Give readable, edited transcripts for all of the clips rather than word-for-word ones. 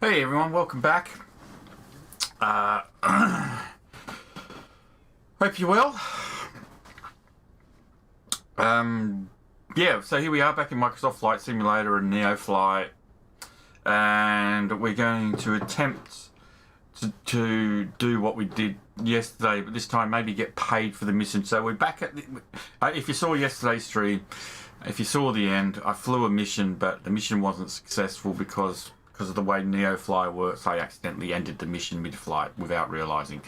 Hey everyone, welcome back. Hope you're well. Yeah, so here we are back in Microsoft Flight Simulator and NeoFly, and we're going to attempt to do what we did yesterday, but this time maybe get paid for the mission. So we're back at the, if you saw yesterday's stream, if you saw the end, I flew a mission, but the mission wasn't successful because of the way NeoFly works. I accidentally ended the mission mid-flight without realizing.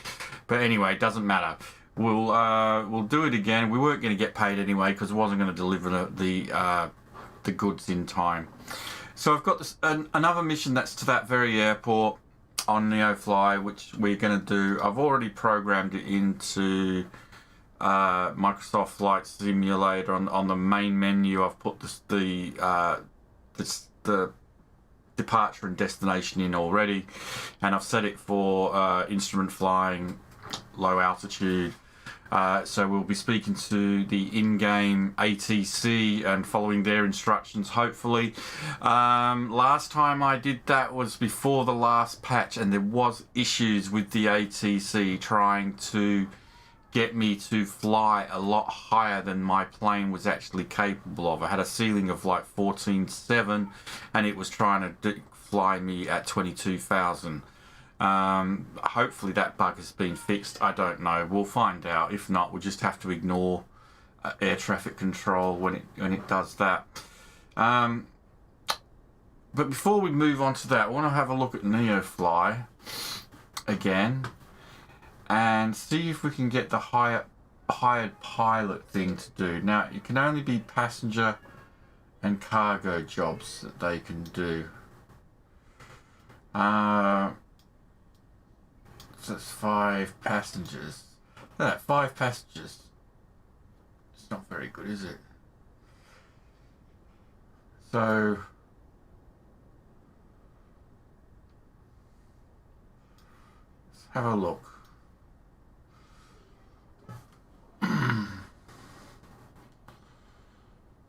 But anyway, it doesn't matter. We'll do it again. We weren't going to get paid anyway because I wasn't going to deliver the goods in time. So I've got this another mission that's to that very airport on NeoFly, which we're going to do. I've already programmed it into Microsoft Flight Simulator on the main menu. I've put the departure and destination in already, and I've set it for instrument flying, low altitude. So we'll be speaking to the in-game ATC and following their instructions, hopefully. Last time I did that was before the last patch, and there was issues with the ATC trying to get me to fly a lot higher than my plane was actually capable of. I had a ceiling of like 14.7 and it was trying to fly me at 22,000. Hopefully that bug has been fixed. I don't know. We'll find out. If not, we'll just have to ignore air traffic control when it does that. But before we move on to that, I want to have a look at NeoFly again and see if we can get the hired pilot thing to do. Now, it can only be passenger and cargo jobs that they can do. So that's 5 passengers. Look at that, 5 passengers. It's not very good, is it? So let's have a look.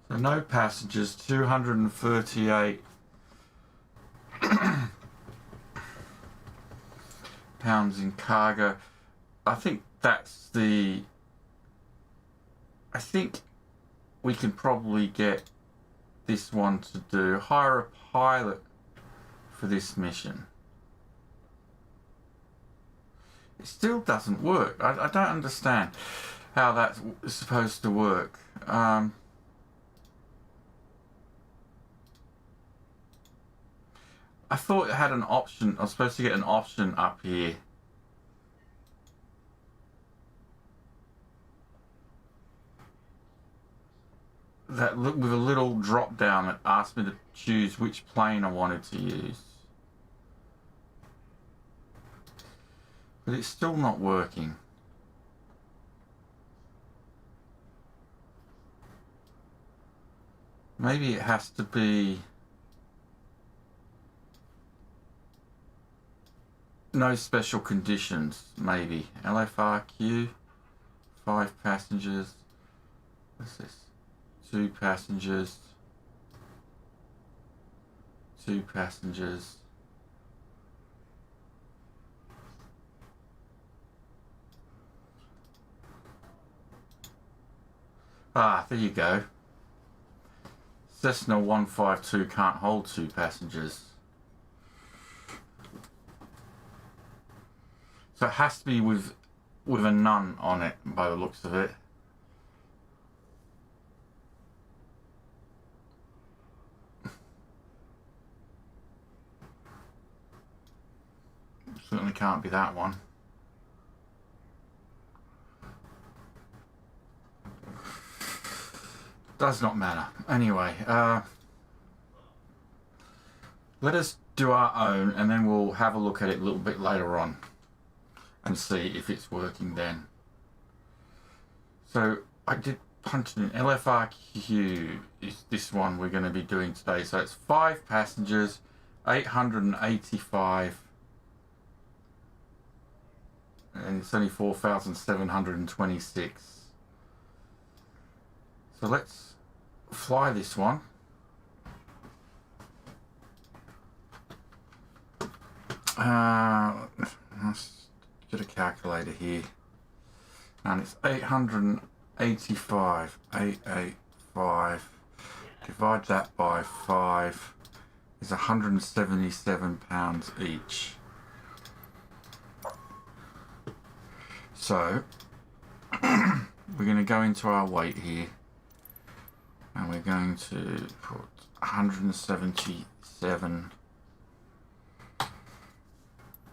So no passengers, 238 pounds in cargo. I think we can probably get this one to do. Hire a pilot for this mission. It still doesn't work. I don't understand how that's supposed to work. I thought it had an option. I was supposed to get an option up here. That look with a little drop down that asked me to choose which plane I wanted to use. But it's still not working. Maybe it has to be no special conditions, maybe. LFRQ, 5 passengers. What's this? 2 passengers. 2 passengers. Ah, there you go. Cessna 152 can't hold 2 passengers. So it has to be with a none on it by the looks of it. Certainly can't be that one. Does not matter. Anyway, let us do our own and then we'll have a look at it a little bit later on and see if it's working then. So I did punch in LFRQ is this one we're going to be doing today. So it's 5 passengers, 885, and it's only 4,726. So let's fly this one. Let's get a calculator here. And it's 885. 885. Divide that by 5 is £177 each. So we're going to go into our weight here, and we're going to put 177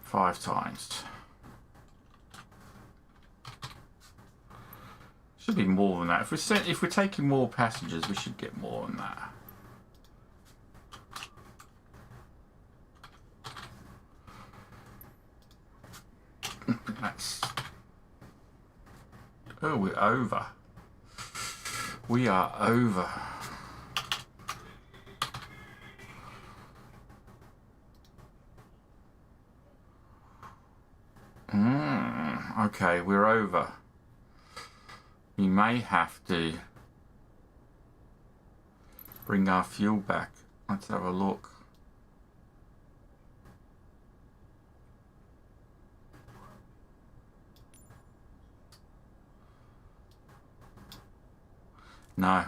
5 times. Should be more than that. If we're taking more passengers, we should get more than that. That's... Oh, we're over. We are over. Okay, we're over. We may have to bring our fuel back. Let's have a look. No.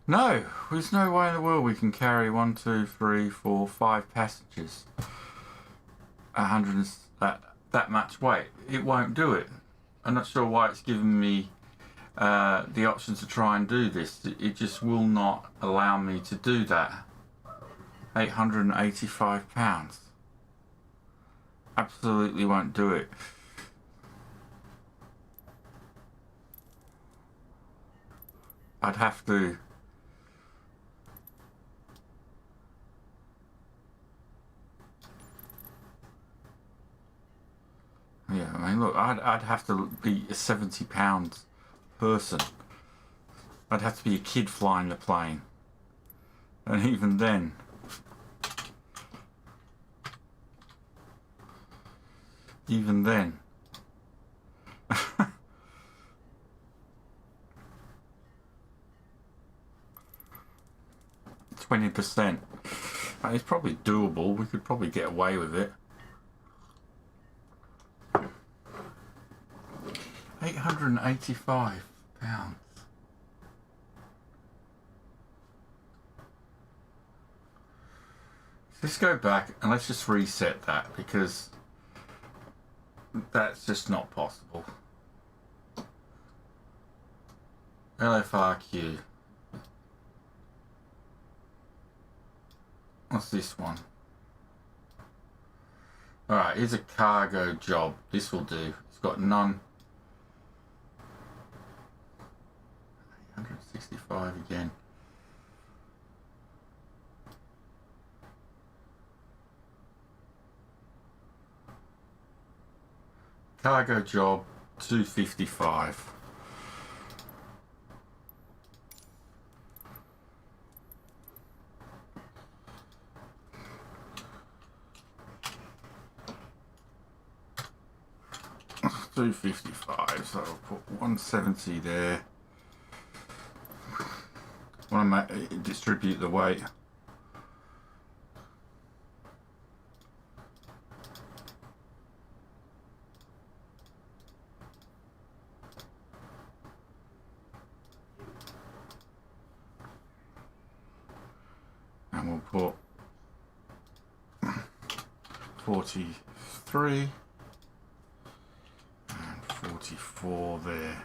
No! There's no way in the world we can carry 1, 2, 3, 4, 5 passengers. 100 that much weight. It won't do it. I'm not sure why it's given me the option to try and do this. It just will not allow me to do that. £885. Absolutely won't do it. I'd have to yeah, I mean, look, I'd have to be a £70 person. I'd have to be a kid flying the plane, and even then, even then, 20%. It's probably doable. We could probably get away with it. £885. Let's go back and let's just reset that, because that's just not possible. LFRQ. What's this one? Alright, here's a cargo job. This will do. It's got none. 165 again. Cargo job 255. $255, so I'll put 170 there. Want to distribute the weight. And we'll put 43 and 44 there.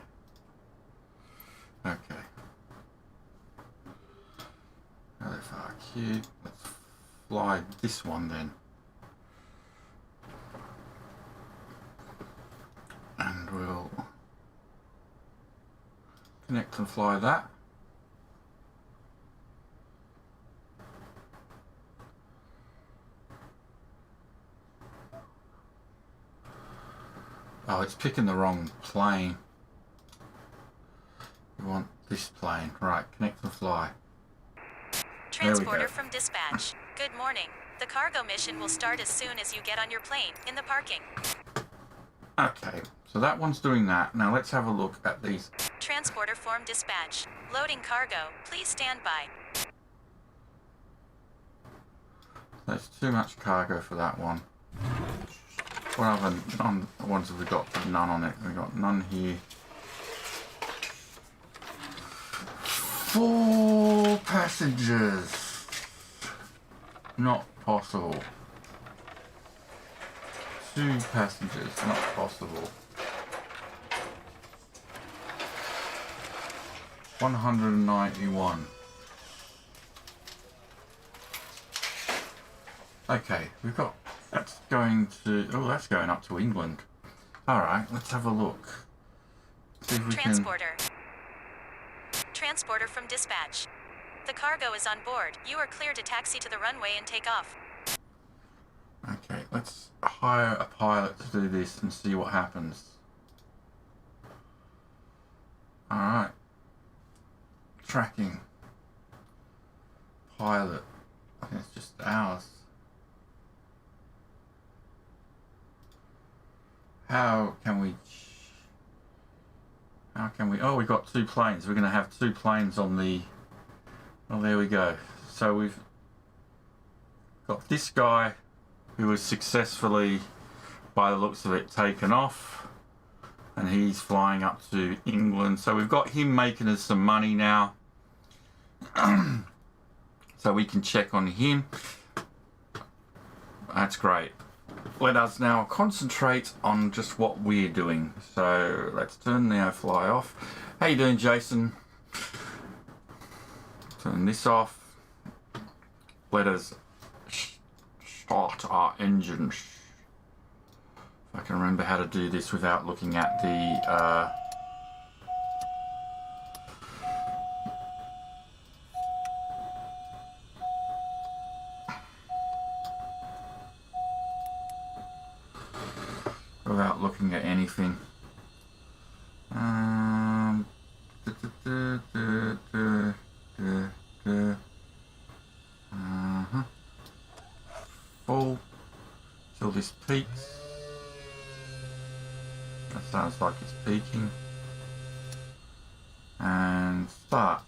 Okay. LFRQ. Let's fly this one then. And we'll connect and fly that. Oh, it's picking the wrong plane. We want this plane. Right, connect and fly. Transporter from dispatch. Good morning. The cargo mission will start as soon as you get on your plane in the parking. Okay, so that one's doing that. Now let's have a look at these. Transporter form dispatch. Loading cargo. Please stand by. That's too much cargo for that one. What other ones have we got? None on it. We've got none here. 4 passengers. Not possible. 2 passengers. Not possible. 191. Okay, we've got, that's going to, oh, that's going up to England. Alright, let's have a look. See if we Transporter. Transporter from dispatch. The cargo is on board. You are clear to taxi to the runway and take off. Okay, let's hire a pilot to do this and see what happens. Alright. Tracking. Pilot. I think it's just ours. How can we... Oh, we've got 2 planes. We're going to have 2 planes on the... Oh, there we go. So we've got this guy who was successfully, by the looks of it, taken off. And he's flying up to England. So we've got him making us some money now. So we can check on him. That's great. Let us now concentrate on just what we're doing. So let's turn NeoFly off. How you doing, Jason? Turn this off. Let us start our engines. If I can remember how to do this without looking at the without looking at anything. Full till this peaks. That sounds like it's peaking. And start.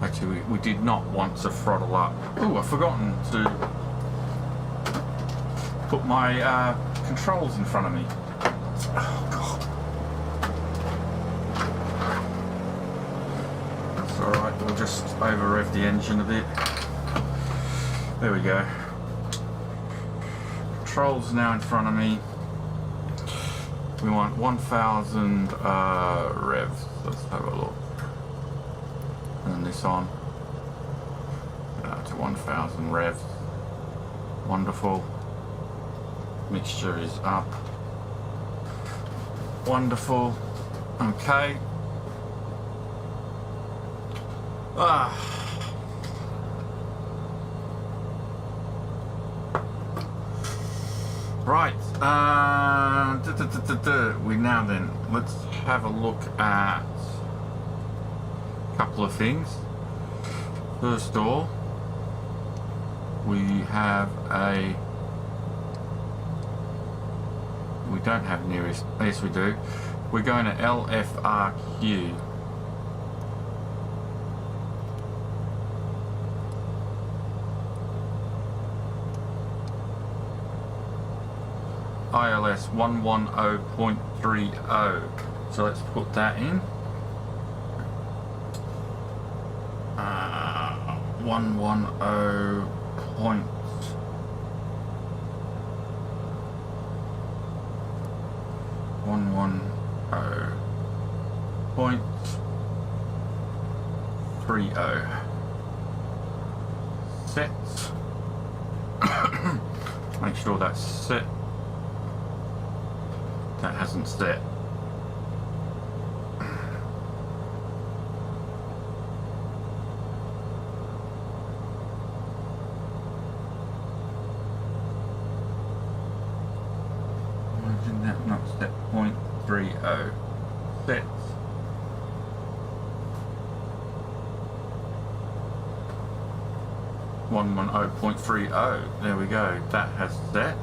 Actually, we did not want to throttle up. Oh, I've forgotten to put my controls in front of me. Oh, God. That's alright, we'll just over-rev the engine a bit. There we go. Controls now in front of me. We want 1000 revs. Let's have a look. Turn this on. To 1000 revs. Wonderful. Mixture is up. Wonderful. Okay. Right. We now then, let's have a look at a couple of things. First of all, we have we don't have nearest, yes we do. We're going to LFRQ. ILS 110.30. So let's put that in. 110 point. Point 30. Set. Make sure that's set. That hasn't set. Imagine that not set 0.30. Set. One 0.30. There we go. That has set.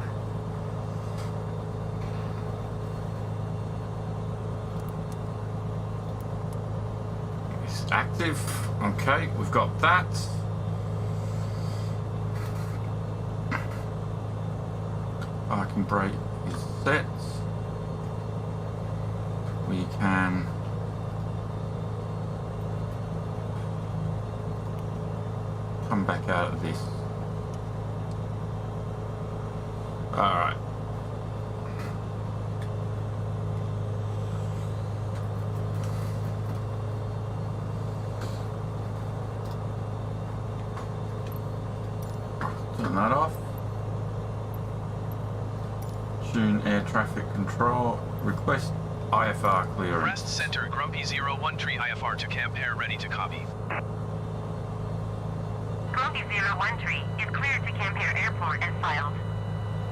Active. Okay, we've got that. Parking brake is set. We can come back out of this. Alright. Turn that off. Tune air traffic control. Request IFR clearance. Rest Center, Grumpy 01 Tree IFR to Camp Air, ready to copy. Grumpy 01 Tree is cleared to Camp Air Airport as filed.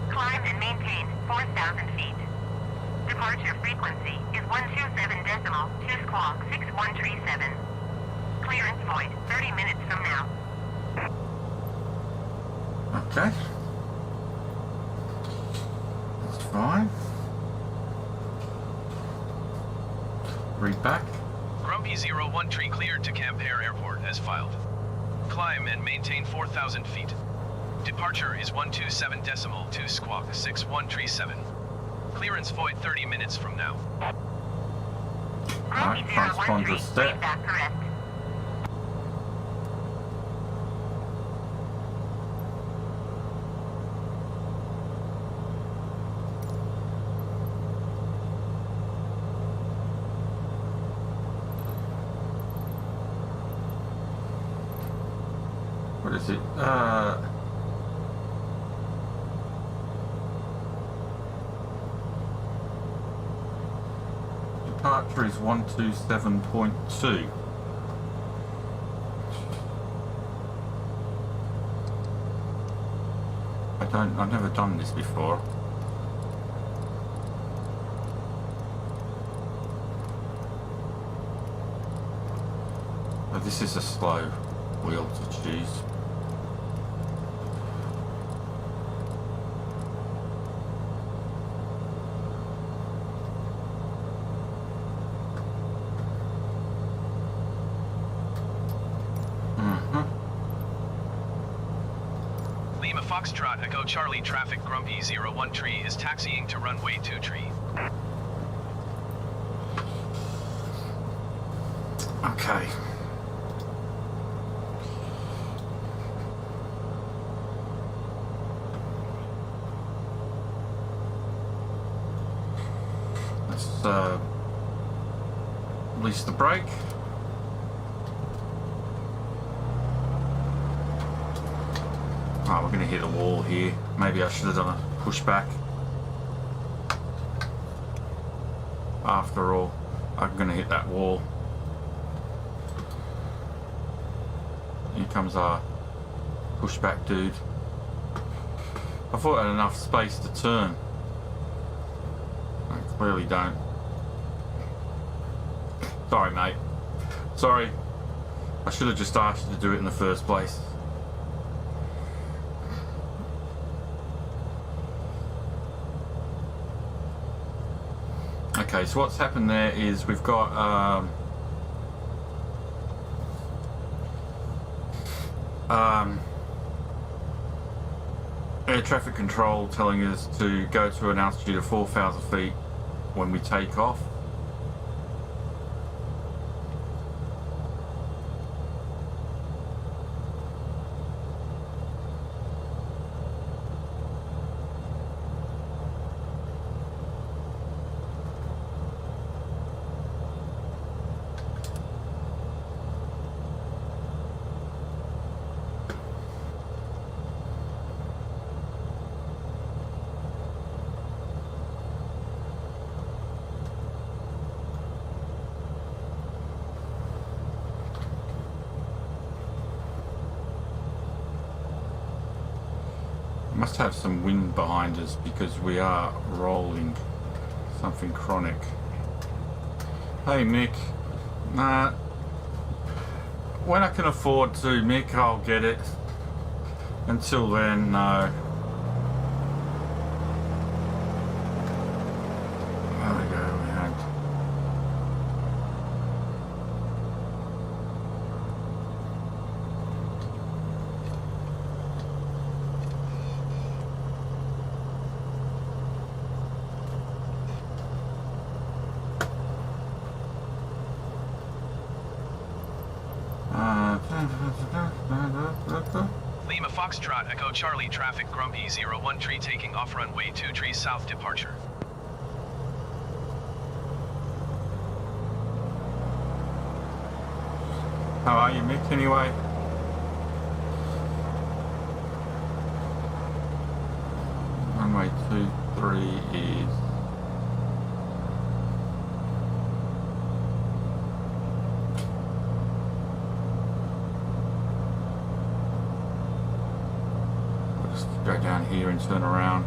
Climb and maintain 4,000 feet. Departure frequency is 127.2 squawk 6137. Clearance void 30 minutes from now. Okay. That's fine. Read back. Grumpy 01 Tree cleared to Camp Air Airport as filed. Climb and maintain 4,000 feet. Departure is 127.2 squawk 6137. Clearance void 30 minutes from now. Alright, transponder set. Feedback correct. What is it? Departure is 127.2. I've never done this before. But this is a slow wheel to choose. Lima Foxtrot Echo Charlie traffic Grumpy 01 Tree is taxiing to runway 2 Tree. Okay. Let's release the brake. Oh, we're going to hit a wall here. Maybe I should have done a pushback. After all, I'm going to hit that wall. Here comes our pushback dude. I thought I had enough space to turn. I clearly don't. Sorry, mate. Sorry. I should have just asked you to do it in the first place. Okay, so what's happened there is we've got air traffic control telling us to go to an altitude of 4,000 feet when we take off. Must have some wind behind us because we are rolling something chronic. Hey Mick, nah, when I can afford to, Mick, I'll get it. Until then, no. There we go, we had Lima Foxtrot Echo Charlie traffic Grumpy 01 tree taking off runway 2 tree south departure. How are you, Mick, anyway? Runway 23 is... Let's go down here and turn around.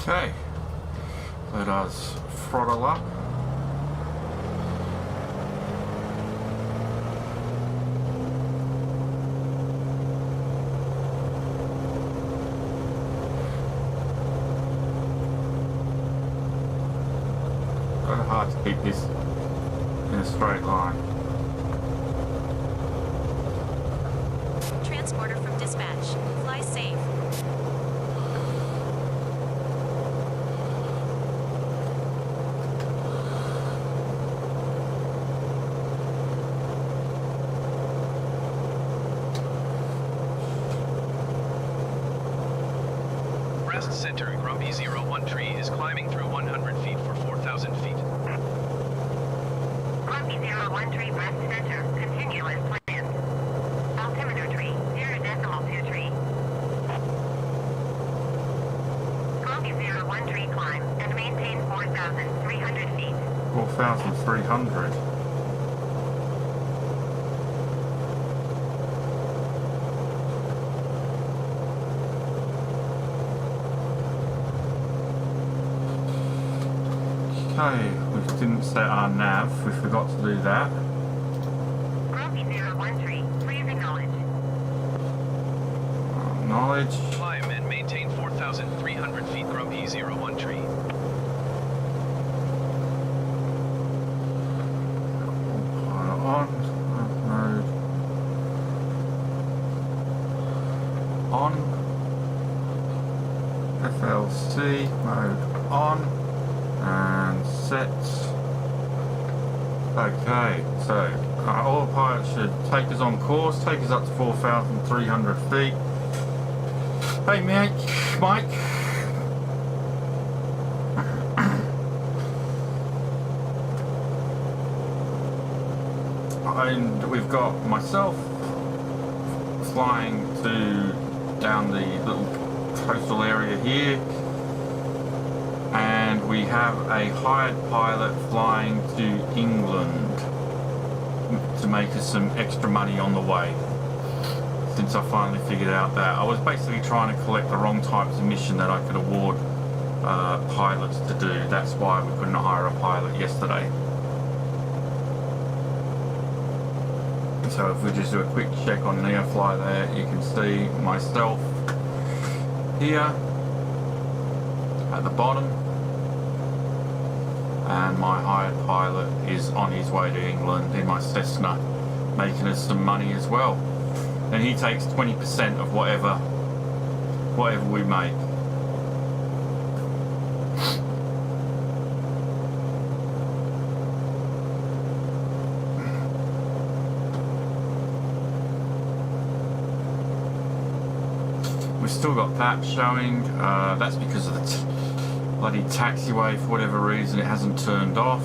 Okay, let us throttle up. Very hard to keep this in a straight line. Transporter from dispatch. Fly safe. Rest center Grumpy 01 tree is climbing through 100 feet for 4,000 feet. Grumpy 01 tree rest center. Continue as planned. Altimeter tree 0.2 tree. Grumpy 01 tree climb and maintain 4,300 feet. 4,300. Okay, we didn't set our nav, we forgot to do that. Grumpy 01 tree, please acknowledge. Knowledge. Climb and maintain 4,300 feet Grumpy 01 tree. On. Mode. On. FLC mode on. And set. Okay, so our autopilot should take us on course, take us up to 4,300 feet. Hey Mike. And we've got myself flying down the little coastal area here. And we have a hired pilot flying to England to make us some extra money on the way. Since I finally figured out that I was basically trying to collect the wrong types of mission that I could award pilots to do. That's why we couldn't hire a pilot yesterday. So if we just do a quick check on NeoFly there, you can see myself here at the bottom, and my hired pilot is on his way to England in my Cessna, making us some money as well. And he takes 20% of whatever we make. We've still got that showing. That's because of the bloody taxiway. For whatever reason, it hasn't turned off.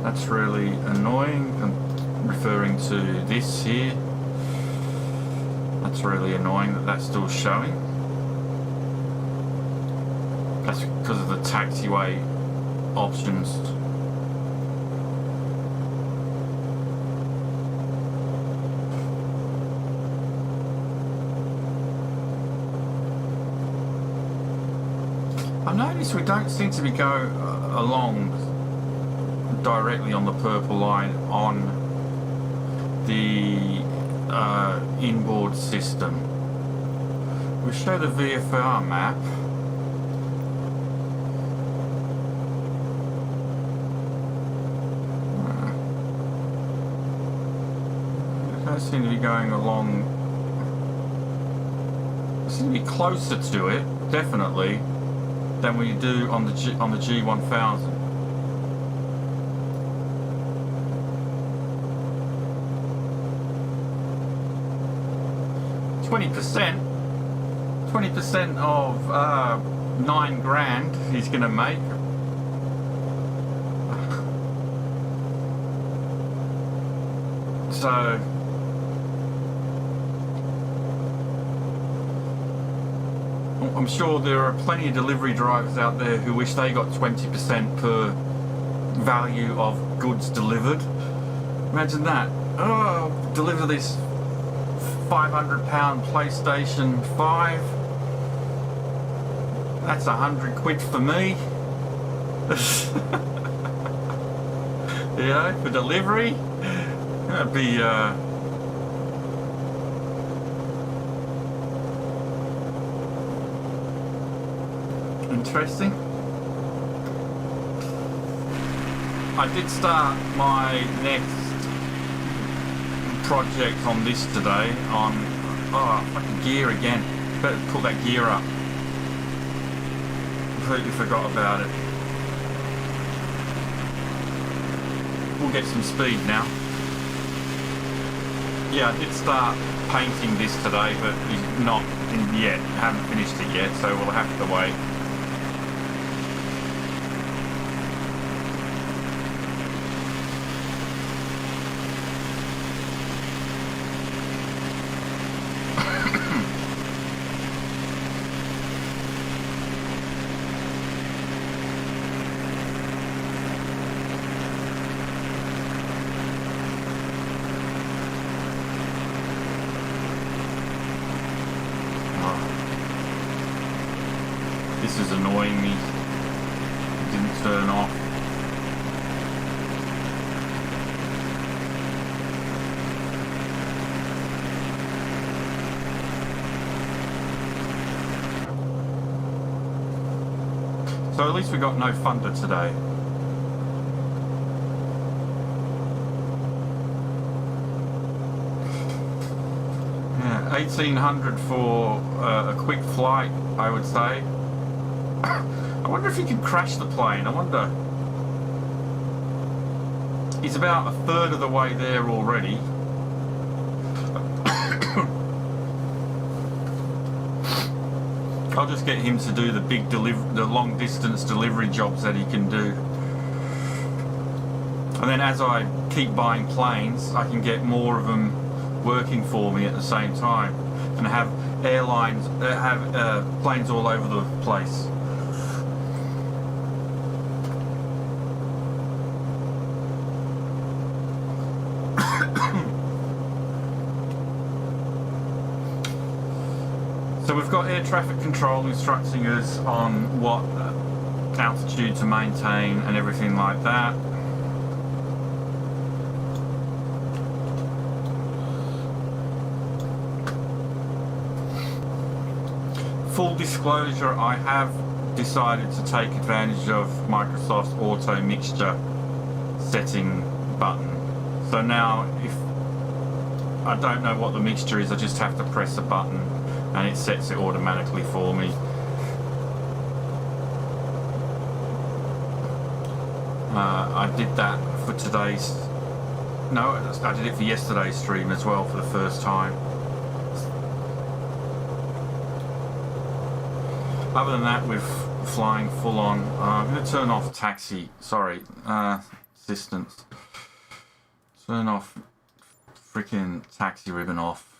That's really annoying. I'm referring to this here. That's really annoying that that's still showing. That's because of the taxiway options. I've noticed we don't seem to be going along directly on the purple line on the inboard system. We show the VFR map. They seem to be going along. They seem to be closer to it, definitely, than we do on the G1000. 20% of 9 grand he's gonna make. So I'm sure there are plenty of delivery drivers out there who wish they got 20% per value of goods delivered. Imagine that. Oh, deliver this £500 PlayStation 5. That's £100 for me. You know, for delivery. That'd be interesting. I did start my next project on this today on fucking gear again. Better pull that gear up. Completely forgot about it. We'll get some speed now. Yeah, I did start painting this today, but not in yet. Haven't finished it yet, so we'll have to wait. This is annoying me. It didn't turn off. So at least we got no thunder today. Yeah, 1800 for a quick flight, I would say. I wonder if he can crash the plane. I wonder. He's about a third of the way there already. I'll just get him to do the long distance delivery jobs that he can do. And then as I keep buying planes, I can get more of them working for me at the same time and have airlines, planes all over the place. So we've got air traffic control instructing us on what altitude to maintain and everything like that. Full disclosure, I have decided to take advantage of Microsoft's auto mixture setting button. So now if I don't know what the mixture is, I just have to press a button and it sets it automatically for me. I did that for today's... No, I did it for yesterday's stream as well for the first time. Other than that, we're flying full on. I'm going to turn off taxi, assistance. Turn off freaking taxi ribbon off.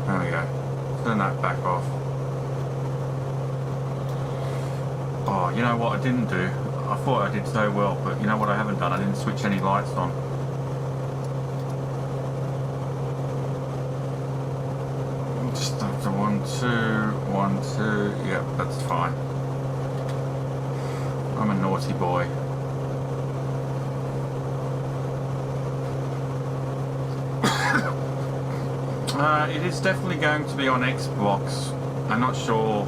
There we go. Turn that back off. Oh, you know what I didn't do? I thought I did so well, but you know what I haven't done? I didn't switch any lights on. Just after 1, 2, 1, 2. Yep, that's fine. I'm a naughty boy. It is definitely going to be on Xbox. I'm not sure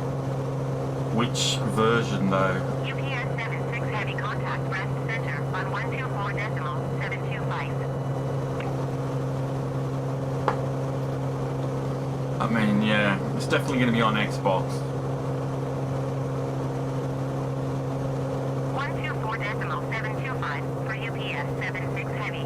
which version though. UPS 76 heavy contact rest center on 124.725. I mean, yeah, it's definitely going to be on Xbox. 124.725 for UPS 76 heavy.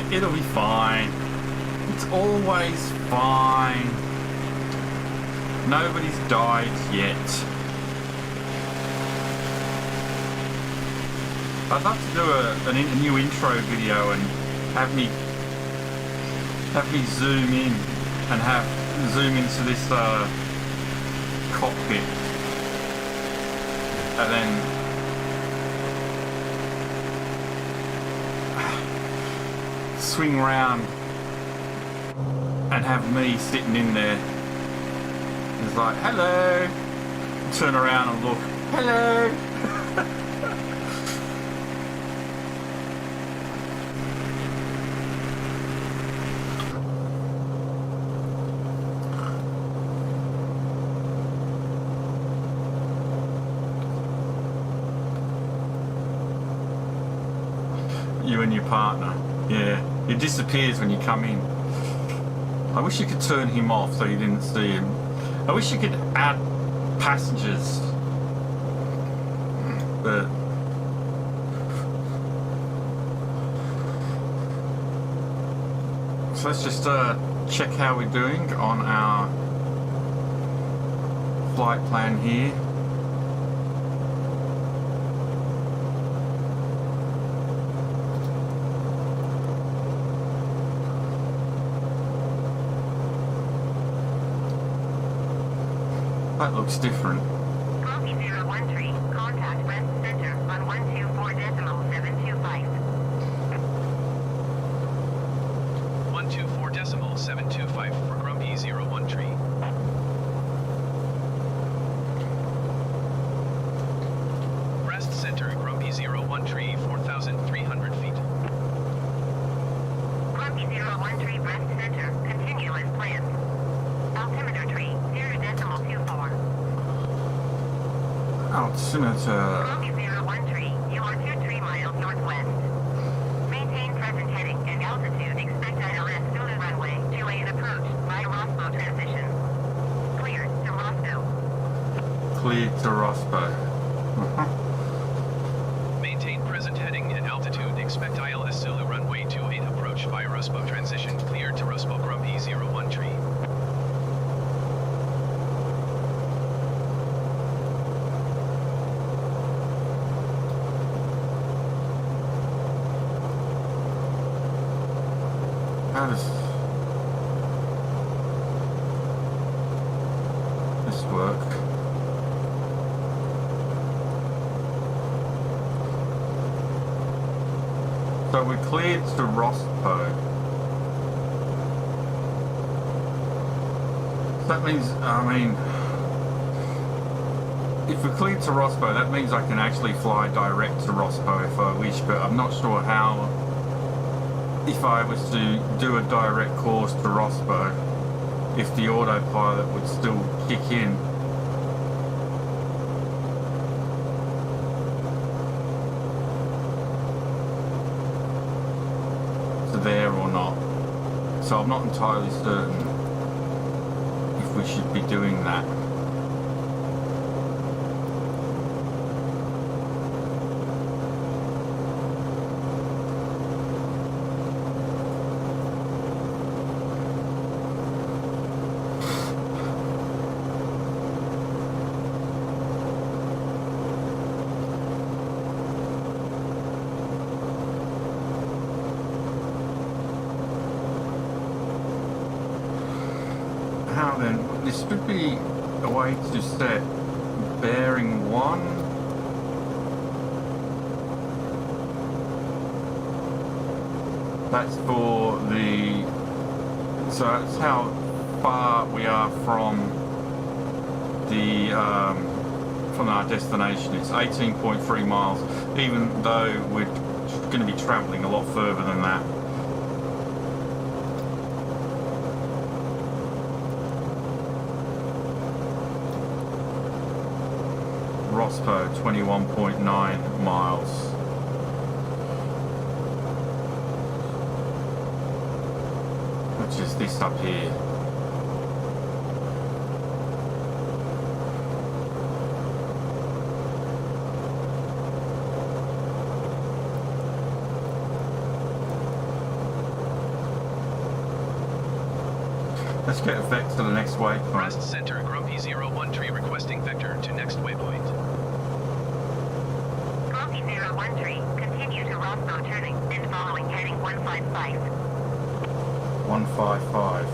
It'll be fine. It's always fine. Nobody's died yet. I'd love to do a new intro video and have me zoom in and zoom into this cockpit and then swing round and have me sitting in there. It's like, hello. Turn around and look, hello. You and your partner, yeah. It disappears when you come in. I wish you could turn him off so you didn't see him. I wish you could add passengers. But so let's just check how we're doing on our flight plan here. That looks different. Copy 013, contact rest center on 124.725. 124.725 for Grumpy 01 tree. Rest center Grumpy 01 tree 4,300 feet. Grumpy 01 tree rest center, continue as planned. Altimeter tree 0.24. Altimeter. Grumpy 01 tree, you are 23 miles northwest. Maintain present heading and altitude. Expect ILS Zulu runway 28 approach by Rospo transition. Cleared to Rospo. Cleared to Rospo. Maintain present heading and altitude. Expect ILS Zulu runway 28 approach by Rospo transition. Cleared to Rospo Grumpy 01 tree. How does this work? So we're cleared to Rospo. That means, I mean, if we're cleared to Rospo, that means I can actually fly direct to Rospo if I wish, but I'm not sure how. If I was to do a direct course to Rospo, if the autopilot would still kick in. To there or not. So I'm not entirely certain if we should be doing that. How then? This would be a way to set bearing 1. That's for the... So that's how far we are from the from our destination. It's 18.3 miles, even though we're going to be travelling a lot further than that. Rospo, 21.9 miles. Which is this up here. Let's get Vex to the next waypoint. Rest Center, Grumpy 01 tree requesting vector to next waypoint. Grumpy 01 tree, continue to Roscoe turning and following heading 155. 155.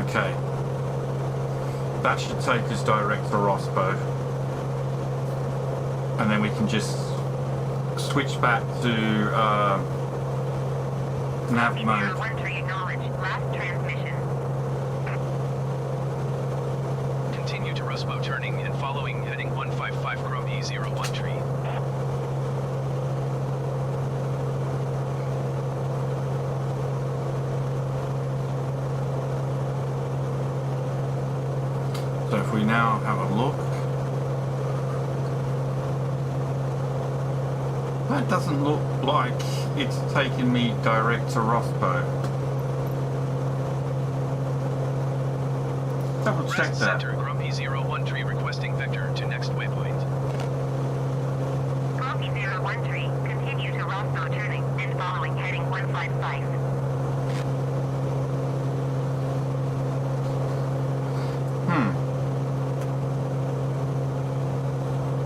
Okay. That should take us direct to Rospo. And then we can just switch back to nav mode. 01 tree acknowledged. Last transmission. Continue to Rospo turning and following heading 155 Grumpy 01 tree. So if we now have a look, that doesn't look like it's taking me direct to Rospo. Double check Rest that. Center, Grumpy 01 tree requesting vector to next waypoint. Grumpy 01 tree, continue to Roscoe turning and following heading 155.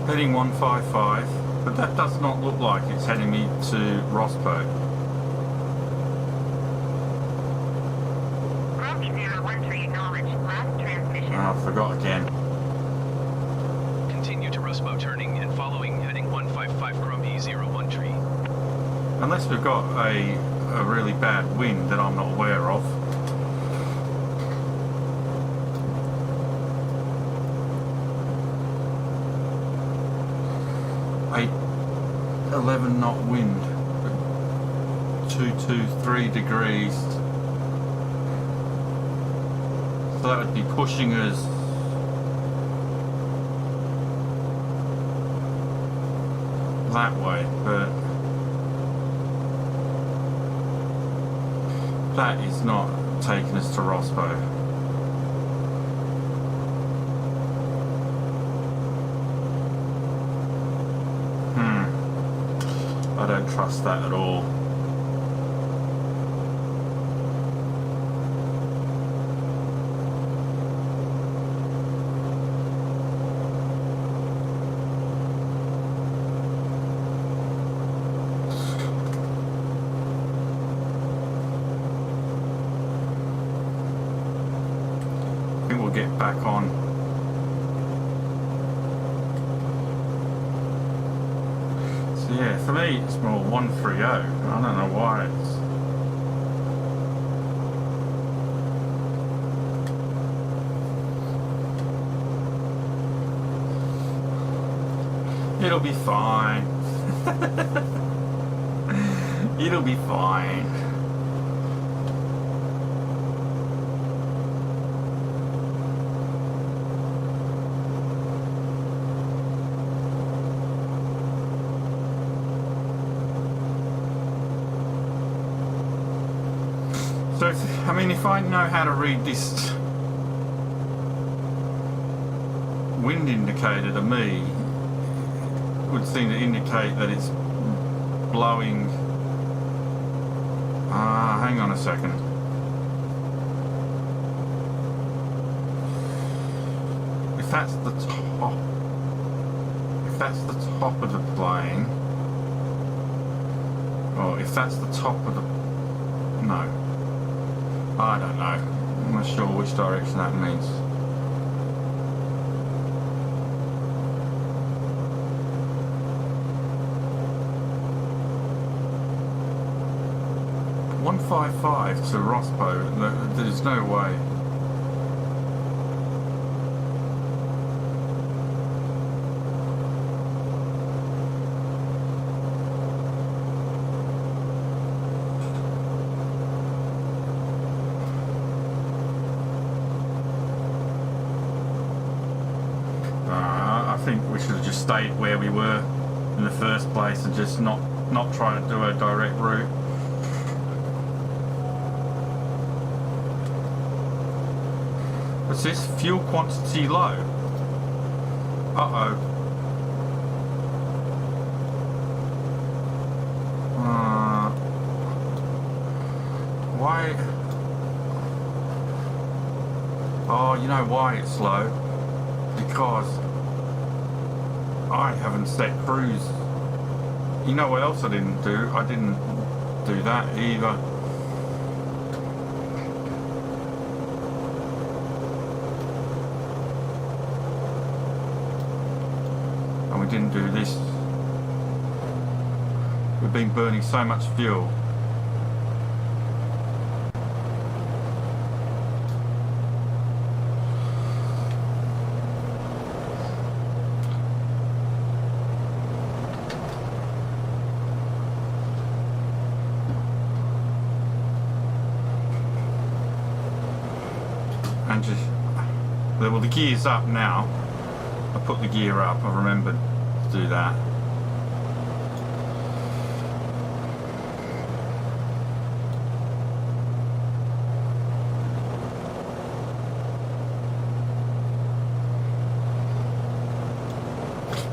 Heading 155, but that does not look like it's heading me to Rospo. Grumpy 01 tree acknowledged. Last transmission. Oh, I forgot again. Continue to Rospo turning and following heading 155 Grumpy 01 tree. Unless we've got a really bad wind that I'm not aware of. A 11 knot wind, 223 degrees. So that would be pushing us that way, but that is not taking us to Rospo. I don't trust that at all. I think we'll get back on. Yeah, for me it's more 130. I don't know why it's... It'll be fine. It'll be fine. So, I mean, if I know how to read this wind indicator to me, it would seem to indicate that it's blowing. Hang on a second. If that's the top of the plane, or if that's the top of the... No. I don't know. I'm not sure which direction that means. 155 to Rospo. There's no way. I think we should have just stayed where we were in the first place and just not try to do a direct route. What's this? Fuel quantity low. Uh-oh. Why? Oh, you know why it's low? Because I haven't set cruise. You know what else I didn't do? I didn't do that either. And we didn't do this. We've been burning so much fuel. And just, well, the gear's up now. I put the gear up, I remembered to do that.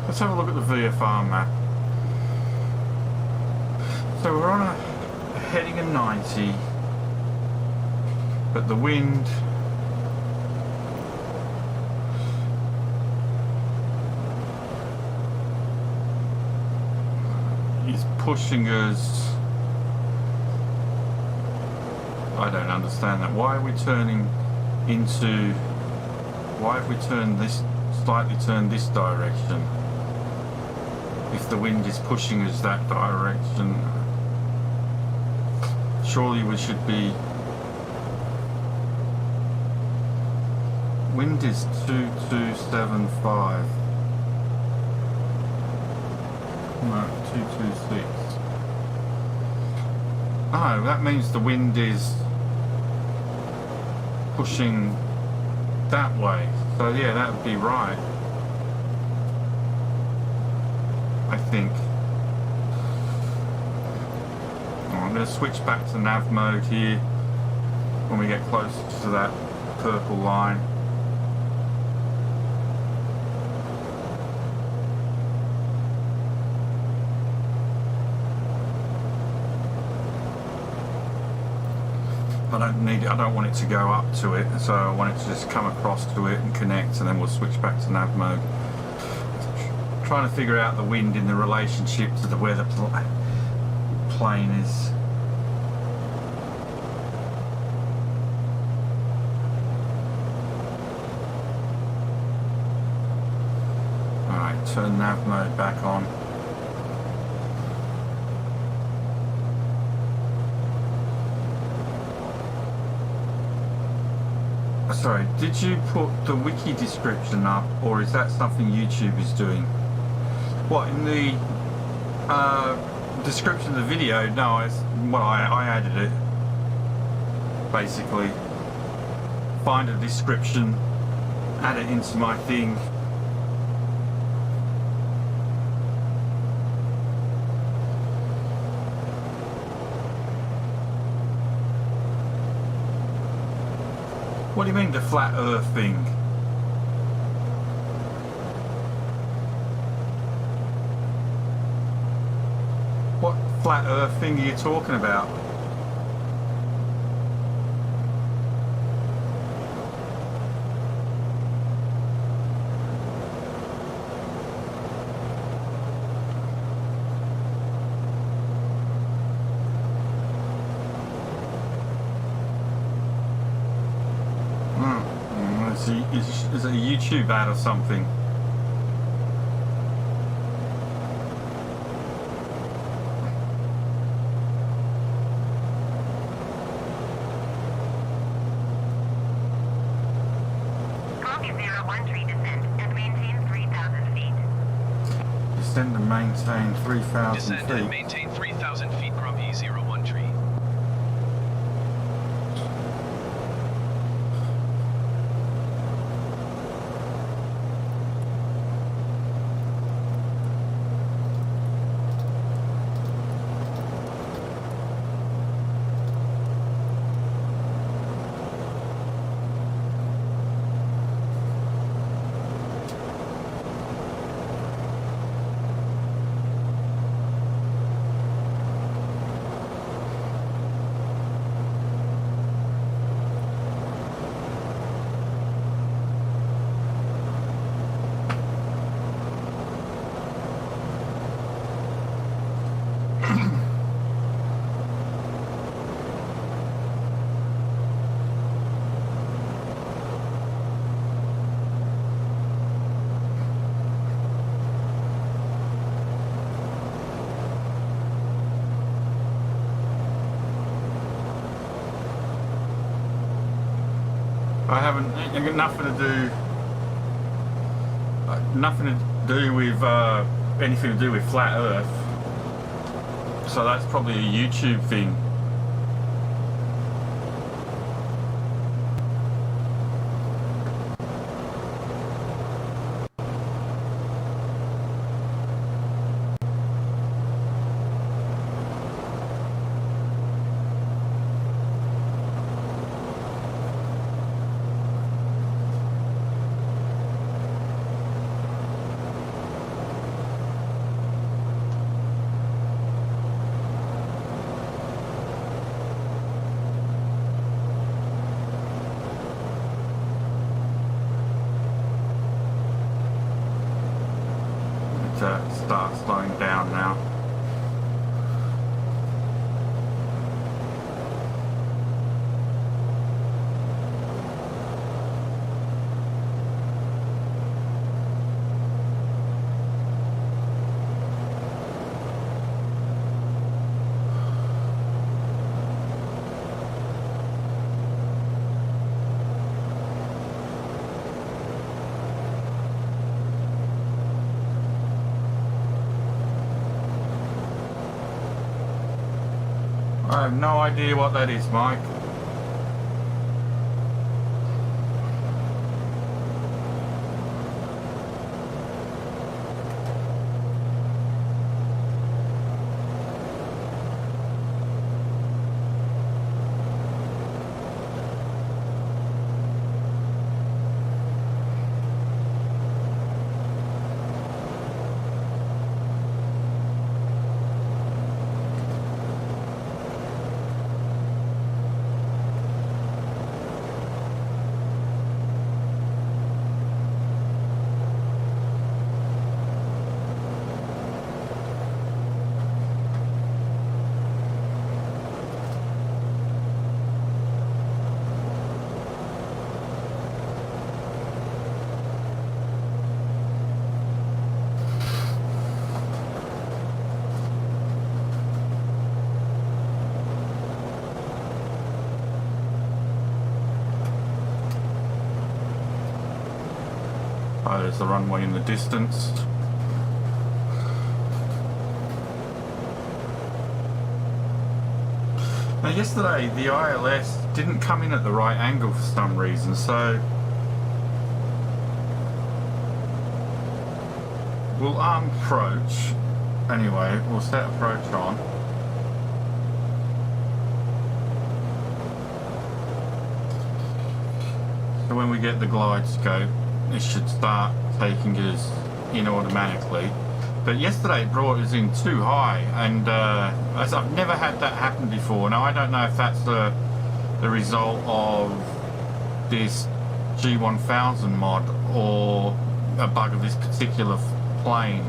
Let's have a look at the VFR map. So we're on a heading of 90, but the wind is pushing us. I don't understand that. Why are we turning into, why have we turned this, slightly turned this direction if the wind is pushing us that direction? Surely we should be, wind is 2275. No, 226. Oh, that means the wind is pushing that way. So yeah, that would be right, I think. I'm going to switch back to nav mode here when we get closer to that purple line. I don't need it, I don't want it to go up to it, so I want it to just come across to it and connect, and then we'll switch back to nav mode. Trying to figure out the wind in the relationship to the where the plane is. Alright, turn nav mode back on. Sorry, did you put the wiki description up, or is that something YouTube is doing? What, in the description of the video? No, I added it. Basically, find a description, add it into my thing. What do you mean, the flat earth thing? What flat earth thing are you talking about? Is it a YouTube ad or something? 01 tree, descend and maintain 3,000 feet. Descend and maintain 3,000 Descend and feet. maintain 3,000 feet, Grumpy 01 tree. I haven't got nothing to do with anything to do with flat Earth. So that's probably a YouTube thing. Start slowing down now. I have no idea what that is, Mike. Oh, there's the runway in the distance. Now yesterday the ILS didn't come in at the right angle for some reason, so we'll approach. Anyway, we'll set approach on. So when we get the glide scope, it should start taking us in automatically. But yesterday it brought us in too high, and as I've never had that happen before. Now I don't know if that's the result of this G1000 mod or a bug of this particular plane.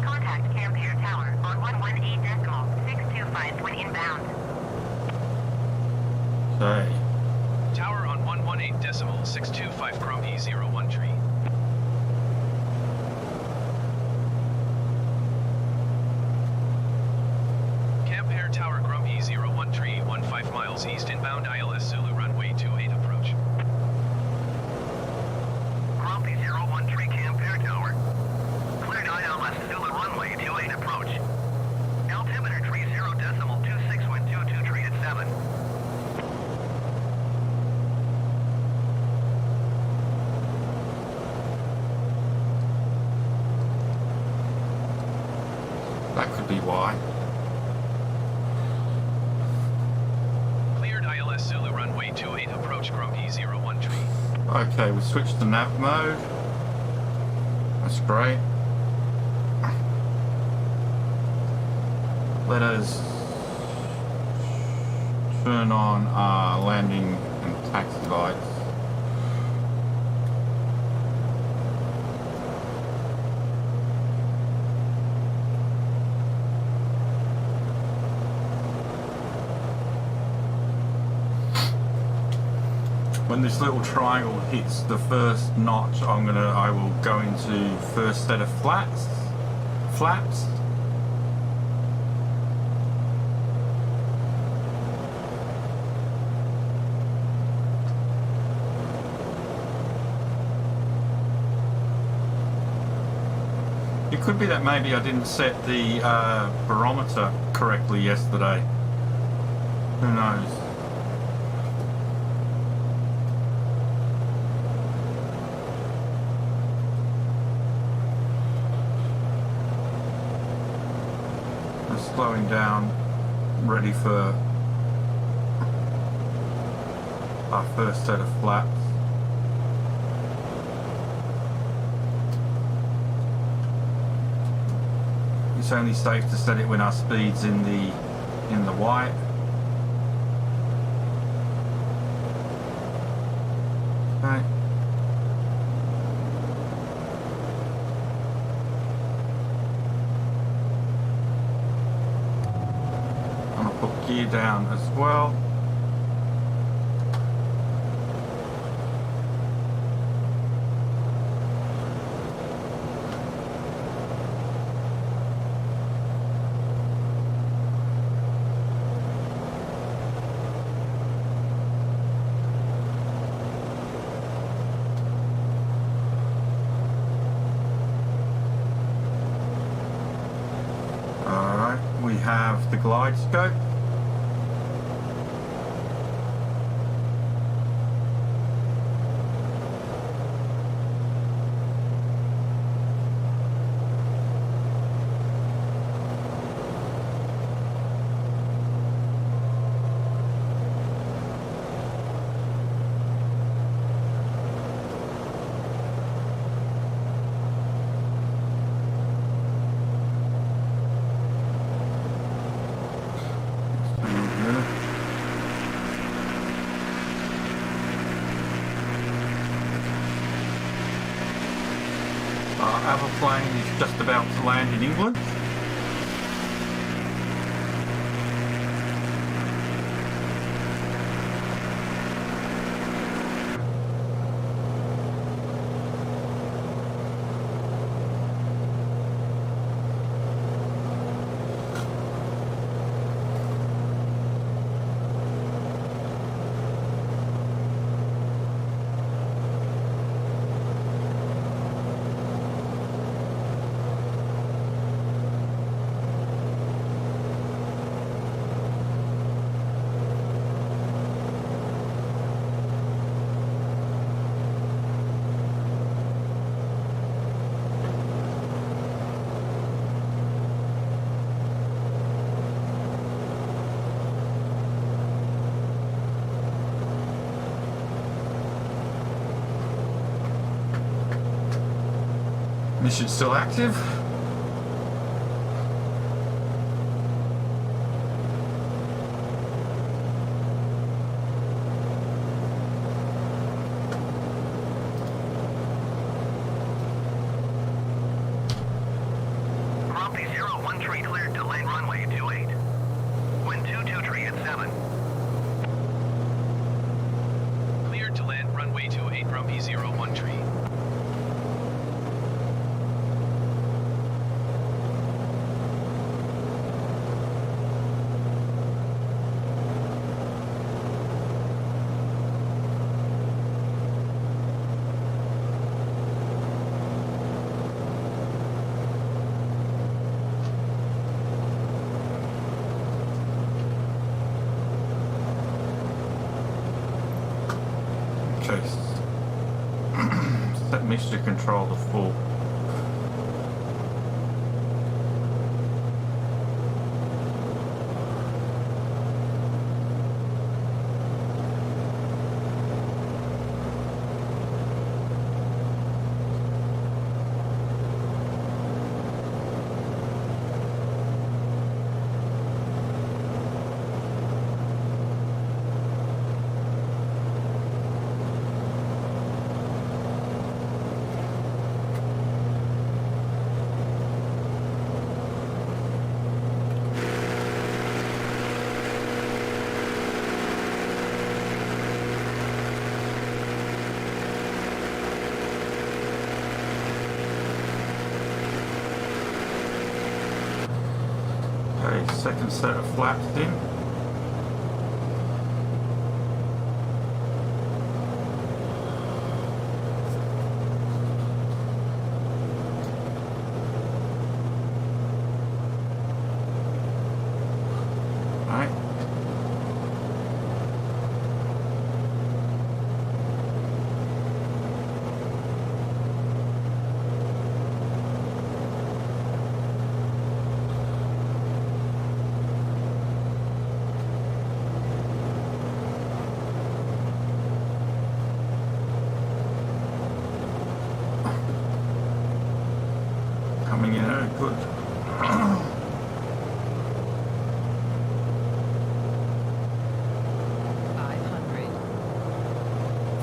Contact Campere Tower on 118.625 when in inbound. Okay. Tower on 118.625 Chrome E01 tree. Camp Air Tower Chrome E01 tree 15 miles east inbound ILS Zulu runway 28 approach. Grumpy 01 tree Camp Air Tower. Cleared ILS Zulu runway 28 approach. Altimeter tree 0.2612 tree at 7. That could be why. Cleared ILS Zulu runway 28 approach Chrome E01 tree. Okay, we switched to nav mode. That's great. Let us turn on our landing and taxi lights. When this little triangle hits the first notch, I will go into first set of flaps. It could be that maybe I didn't set the barometer correctly yesterday. Who knows? Slowing down, ready for our first set of flaps. It's only safe to set it when our speed's in the white. Okay. Gear down as well. All right, we have the glide scope. Our plane is just about to land in England. Mission still active. Grumpy 01 tree cleared to land runway 28. Wind 22 Grumpy 01 tree. Okay. Set mixture control to full. Okay, second set of flaps in. Right. Coming in at a good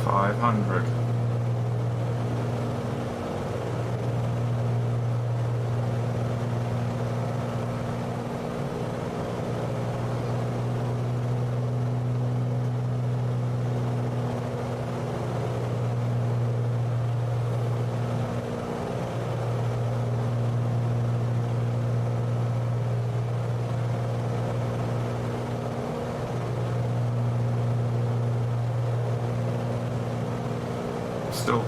500. Still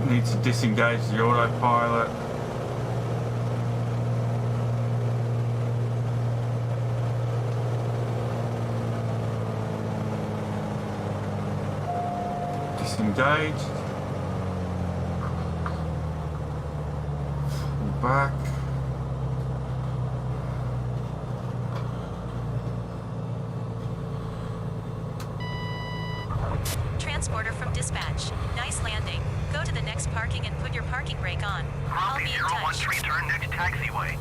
need to disengage the autopilot. Disengaged. Pull back. Transporter from dispatch. Nice landing. Go to the next parking and put your parking brake on. I'll Grumpy be in 01 touch. tree, turn next taxiway.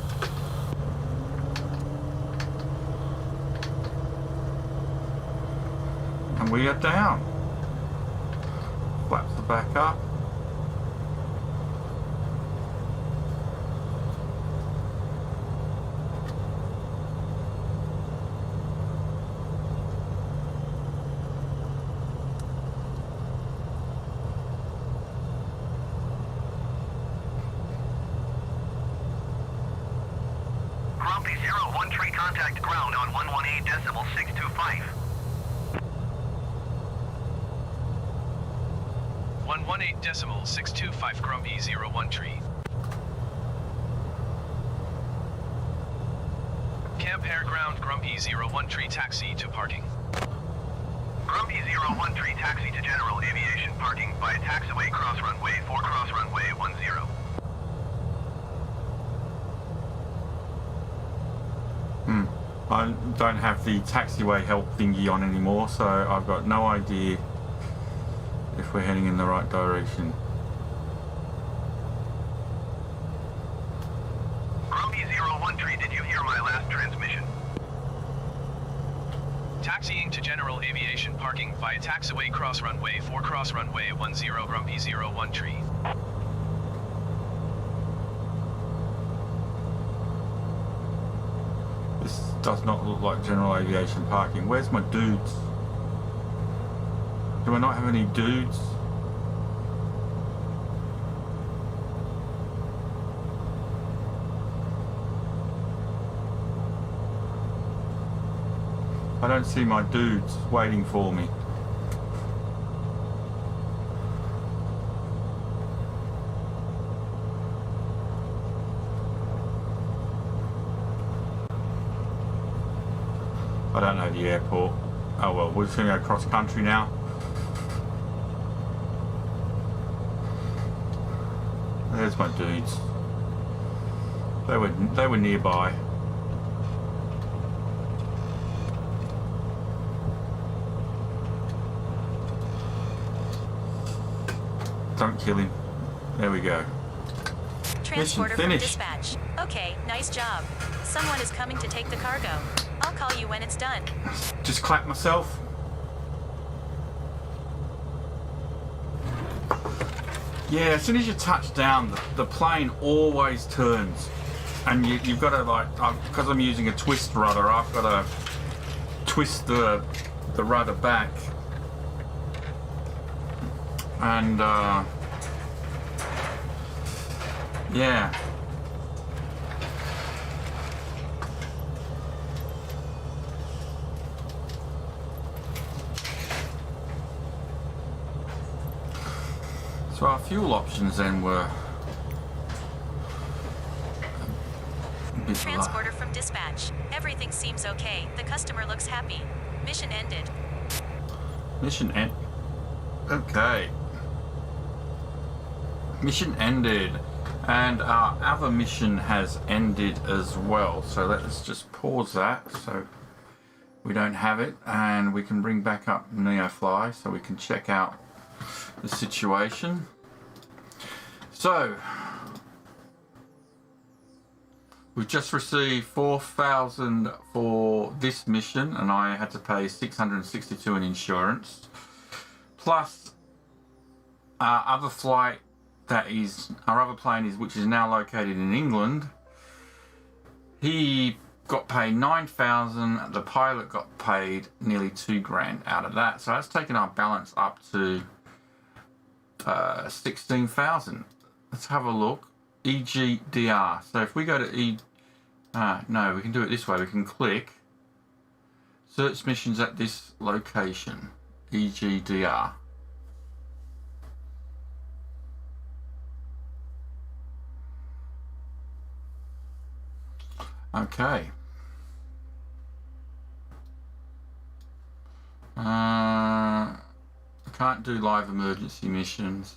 And we are down. Flaps the back up. Grumpy 01 tree, contact ground on 118.625. 118.625 Grumpy 01 tree. Camp Air Ground Grumpy 01 tree, taxi to parking. Grumpy 01 tree, taxi to general aviation parking by taxiway cross runway 4 cross runway 10. I don't have the taxiway help thingy on anymore, so I've got no idea if we're heading in the right direction. Grumpy 01 tree, did you hear my last transmission? Taxiing to general aviation parking via taxiway cross runway 4 cross runway 10 Grumpy 01 tree. This does not look like general aviation parking. Where's my dudes? Do I not have any dudes? I don't see my dudes waiting for me. I don't know the airport. Oh well, we're just going to go cross country now. There's my dudes. They were nearby. Don't kill him. There we go. Transporter from finished. dispatch. Okay, nice job. Someone is coming to take the cargo. I'll call you when it's done. Just clap myself. Yeah, as soon as you touch down, the plane always turns. And you've got to, like, because I'm using a twist rudder, I've got to twist the rudder back. And, yeah. So our fuel options then were a bit Transporter from dispatch. Everything seems okay. The customer looks happy. Mission ended. Mission end. Okay. Mission ended. And our other mission has ended as well. So let's just pause that so we don't have it. And we can bring back up NeoFly so we can check out the situation. So we've just received 4,000 for this mission, and I had to pay 662 in insurance, plus our other flight, that is our other plane, is which is now located in England. He got paid 9,000. The pilot got paid nearly $2,000 out of that, so that's taken our balance up to 16,000. Let's have a look. EGDR. So if we go to no, we can do it this way. We can click search missions at this location. EGDR. Okay. Can't do live emergency missions.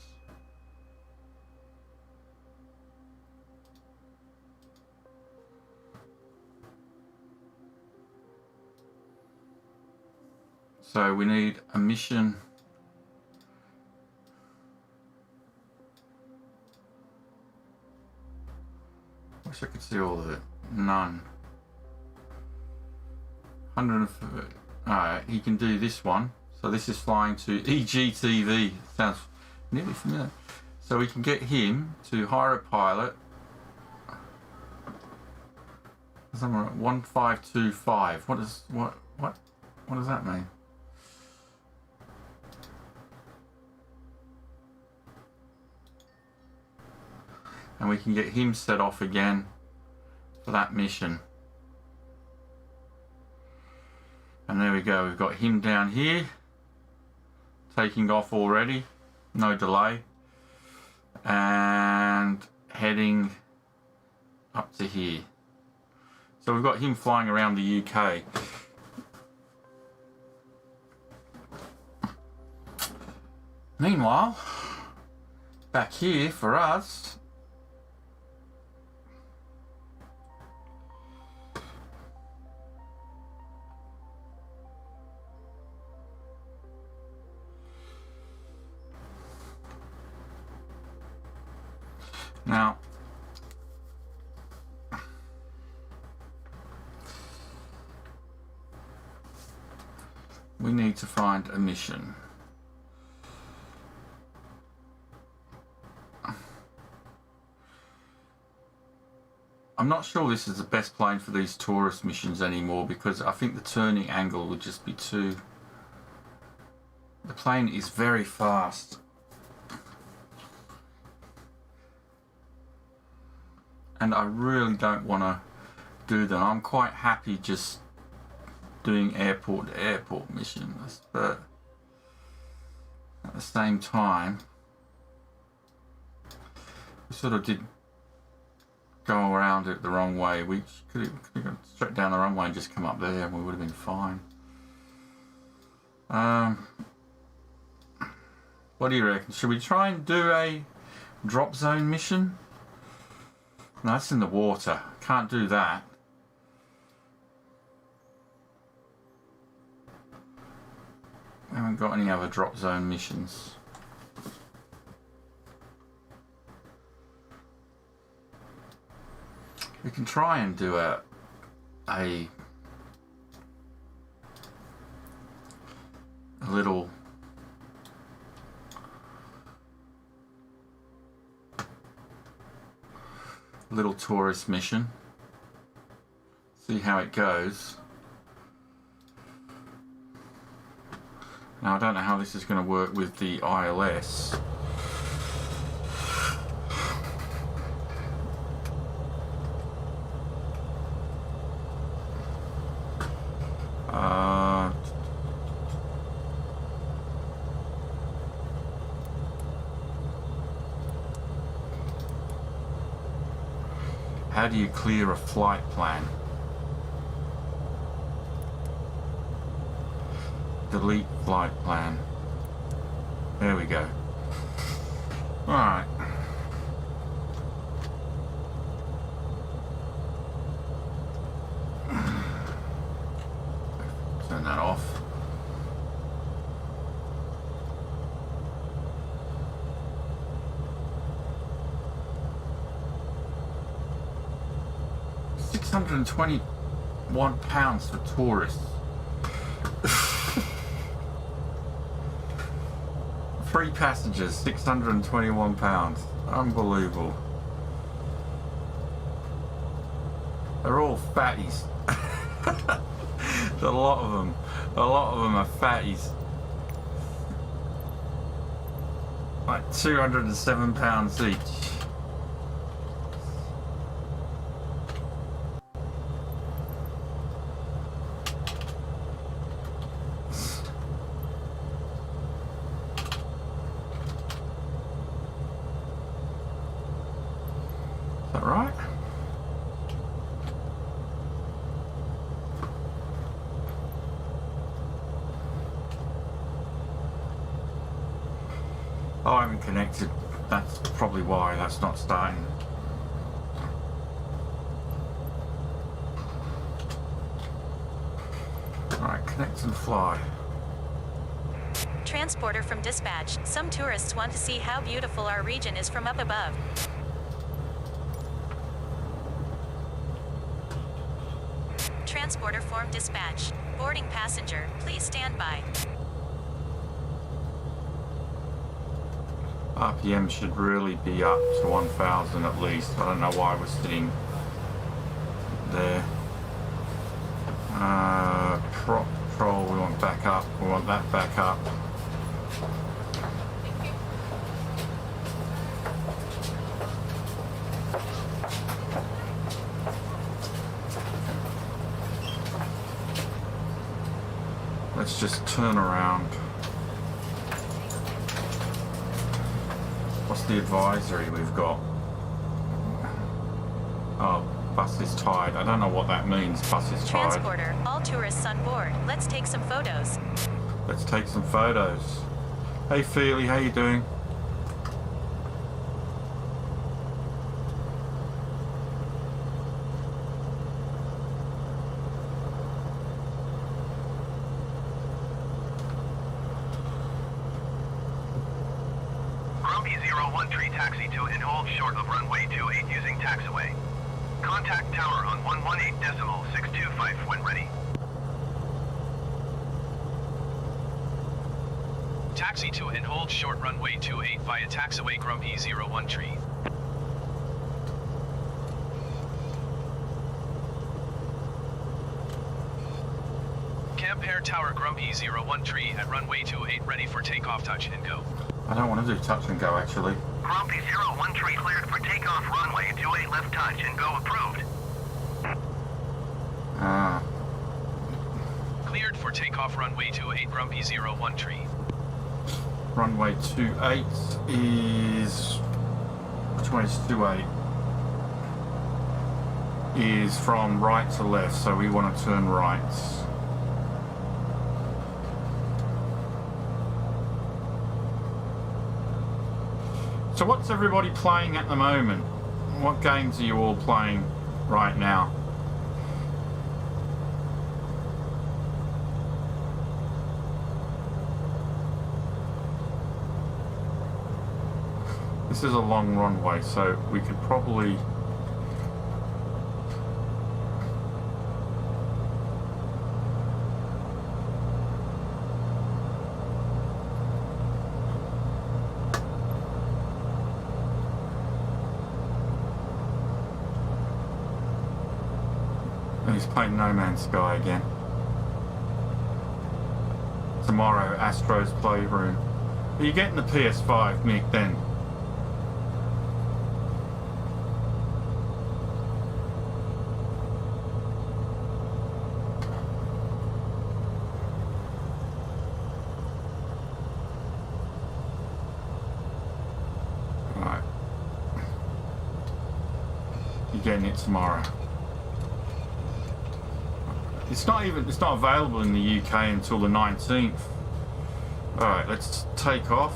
So we need a mission. Wish I could see all of it. None. 130. Alright, he can do this one. So this is flying to EGTV. Sounds nearly familiar. So we can get him to hire a pilot. Somewhere at 1525. What does that mean? And we can get him set off again for that mission. And there we go, we've got him down here, taking off already, no delay, and heading up to here. So we've got him flying around the UK. Meanwhile, back here for us, now, we need to find a mission. I'm not sure this is the best plane for these tourist missions anymore, because I think the turning angle would just be too... The plane is very fast. And I really don't want to do that. I'm quite happy just doing airport to airport missions, but at the same time, we sort of did go around it the wrong way. We could have gone straight down the runway and just come up there and we would have been fine. What do you reckon? Should we try and do a drop zone mission? No, that's in the water. Can't do that. We haven't got any other drop zone missions. We can try and do a little tourist mission. See how it goes. Now I don't know how this is going to work with the ILS. How do you clear a flight plan? Delete flight plan. There we go. Alright. Turn that off. £621 for tourists. Three passengers, £621. Unbelievable. They're all fatties. A lot of them. A lot of them are fatties. Like £207 each. Is that right? Oh, I haven't connected. That's probably why that's not starting. Alright, connect and fly. Transporter from dispatch. Some tourists want to see how beautiful our region is from up above. Transporter form dispatch. Boarding passenger, please stand by. RPM should really be up to 1,000 at least. I don't know why we're sitting there. Prop control, we want back up. We want that back up. Let's just turn around. What's the advisory we've got? Oh, bus is tied. I don't know what that means, bus is tied. Transporter, all tourists on board. Let's take some photos. Let's take some photos. Hey Feely, how you doing? Taxi to and hold short of runway 28 using taxiway. Contact tower on 118.625 when ready. Taxi to and hold short runway 28 via taxiway Grumpy 01 tree. Camp Air Tower Grumpy 01 tree at runway 28 ready for takeoff, touch and go. I don't want to do touch and go actually. Grumpy 01 tree cleared for takeoff runway 28 left touch and go approved. for takeoff runway 28 Grumpy 01 tree. Runway 28 is... Which way is 28? Is from right to left, so we want to turn right. So what's everybody playing at the moment? What games are you all playing right now? This is a long runway, so we could probably... He's playing No Man's Sky again. Tomorrow, Astro's Playroom. Are you getting the PS5, Mick, then? Right. You're getting it tomorrow. It's not available in the UK until the 19th. Alright, let's take off.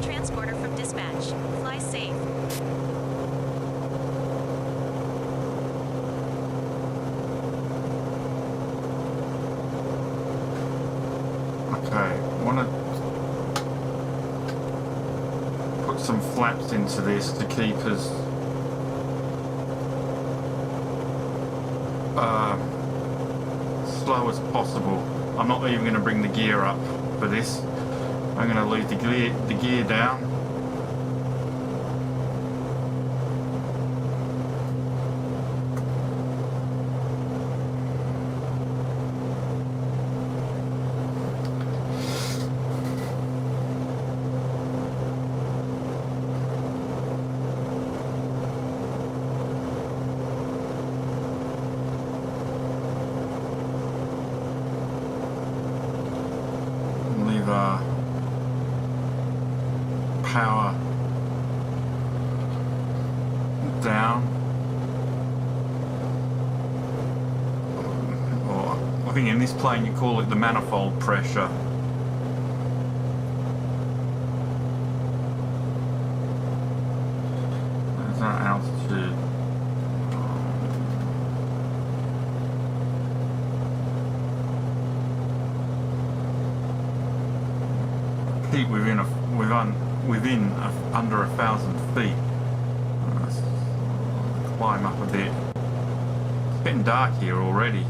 Transporter from dispatch. Fly safe. Okay, want to put some flaps into this to keep us slow as possible. I'm not even going to bring the gear up for this. I'm going to leave the gear down. Leave power down, or I think in this plane you call it the manifold pressure. There's our altitude. Keep within under 1,000 feet. Let's climb up a bit. It's getting dark here already.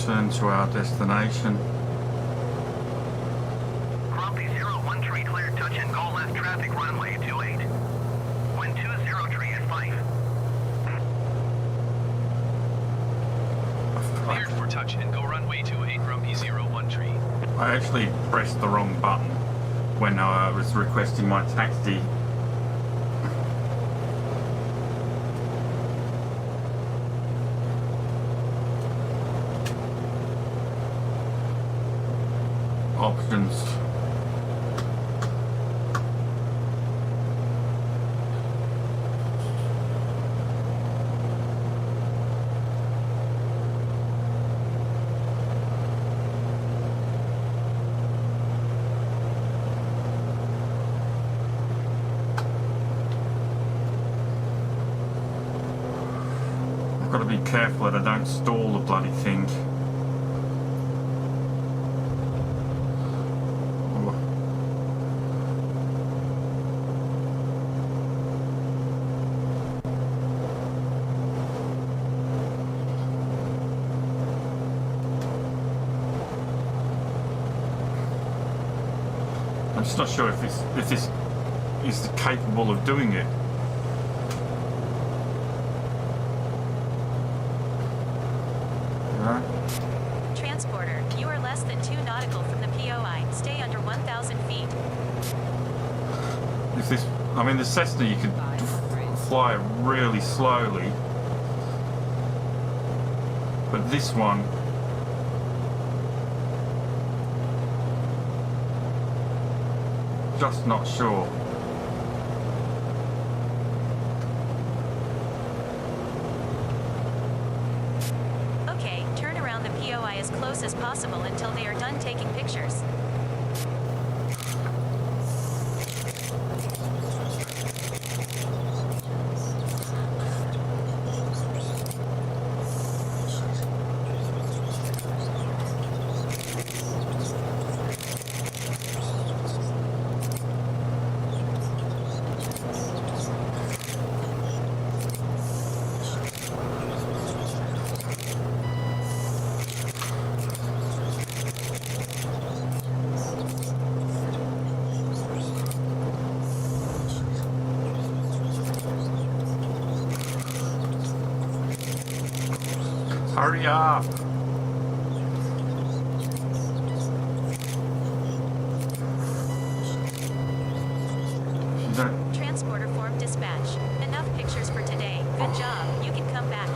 Turn to our destination. Grumpy 01 tree cleared, touch and go left traffic runway 28. Wind 20 tree at 5. Cleared for touch and go runway 28 Grumpy 01 tree. I actually pressed the wrong button when I was requesting my taxi. Options. got to be careful that I don't stall the bloody thing. I'm just not sure if this is capable of doing it. Transporter, you are less than 2 nautical from the POI. Stay under 1,000 feet. If this, I mean, the Cessna you could fly really slowly, but this one. Just not sure. Okay, turn around the POI as close as possible until they are done taking pictures. Hurry up! Transporter form dispatch. Enough pictures for today. Good job. You can come back.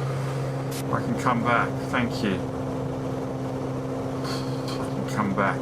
I can come back. Thank you. I can come back.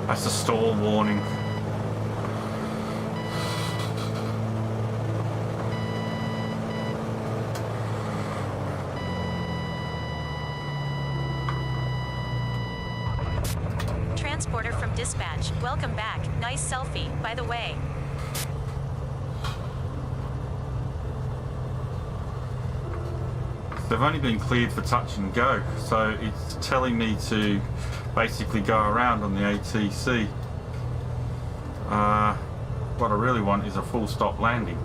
That's a stall warning. Transporter from dispatch. Welcome back. Nice selfie, by the way. They've only been cleared for touch and go, so it's telling me to basically go around on the ATC. What I really want is a full stop landing.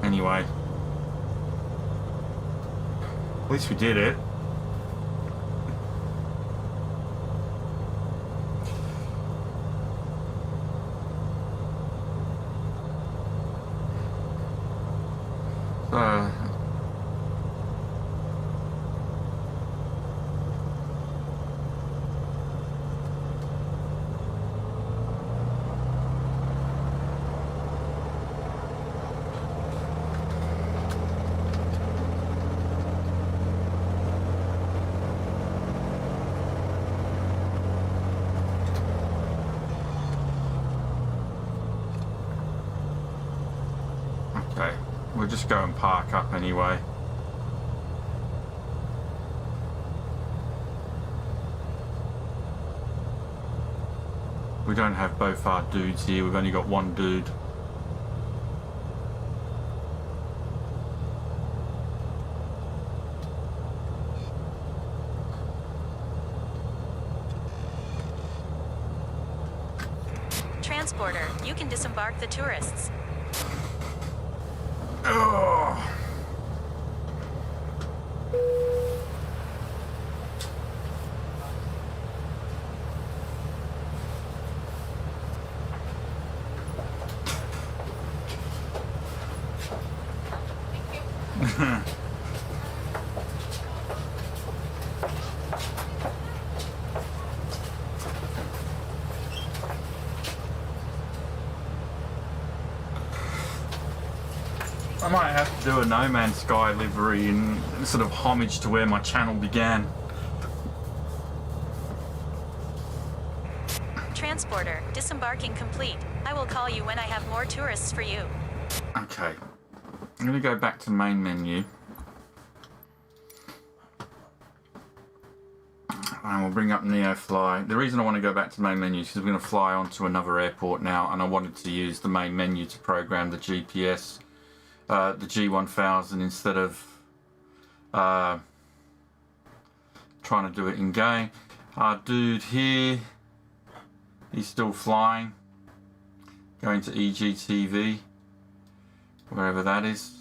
Anyway, at least we did it. we'll just go and park up anyway. We don't have both our dudes here, we've only got one dude. Transporter, you can disembark the tourists. Oh. I might have to do a No Man's Sky livery in sort of homage to where my channel began. Transporter, disembarking complete. I will call you when I have more tourists for you. Okay, I'm going to go back to the main menu. And we'll bring up NeoFly. The reason I want to go back to the main menu is because we're going to fly onto another airport now, and I wanted to use the main menu to program the GPS. The G1000 instead of trying to do it in game. Our dude here, he's still flying, going to EGTV, wherever that is.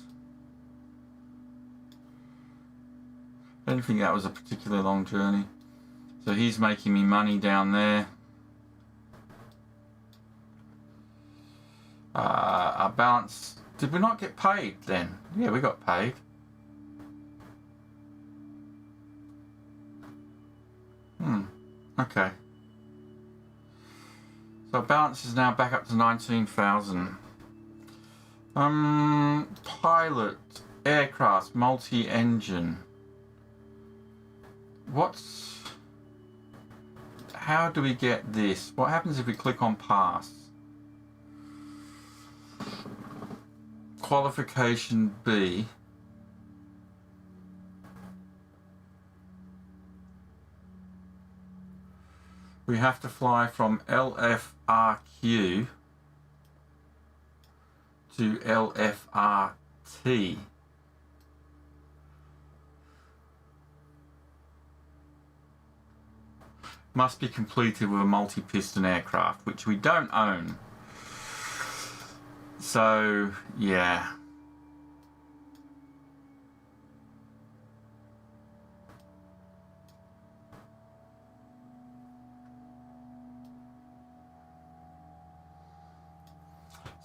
I don't think that was a particularly long journey. So he's making me money down there. Our balance. Did we not get paid then? Yeah, we got paid. Okay. So our balance is now back up to 19,000. Pilot, aircraft, multi-engine. How do we get this? What happens if we click on pass? Qualification B. We have to fly from LFRQ to LFRT. Must be completed with a multi-piston aircraft, which we don't own. So, yeah.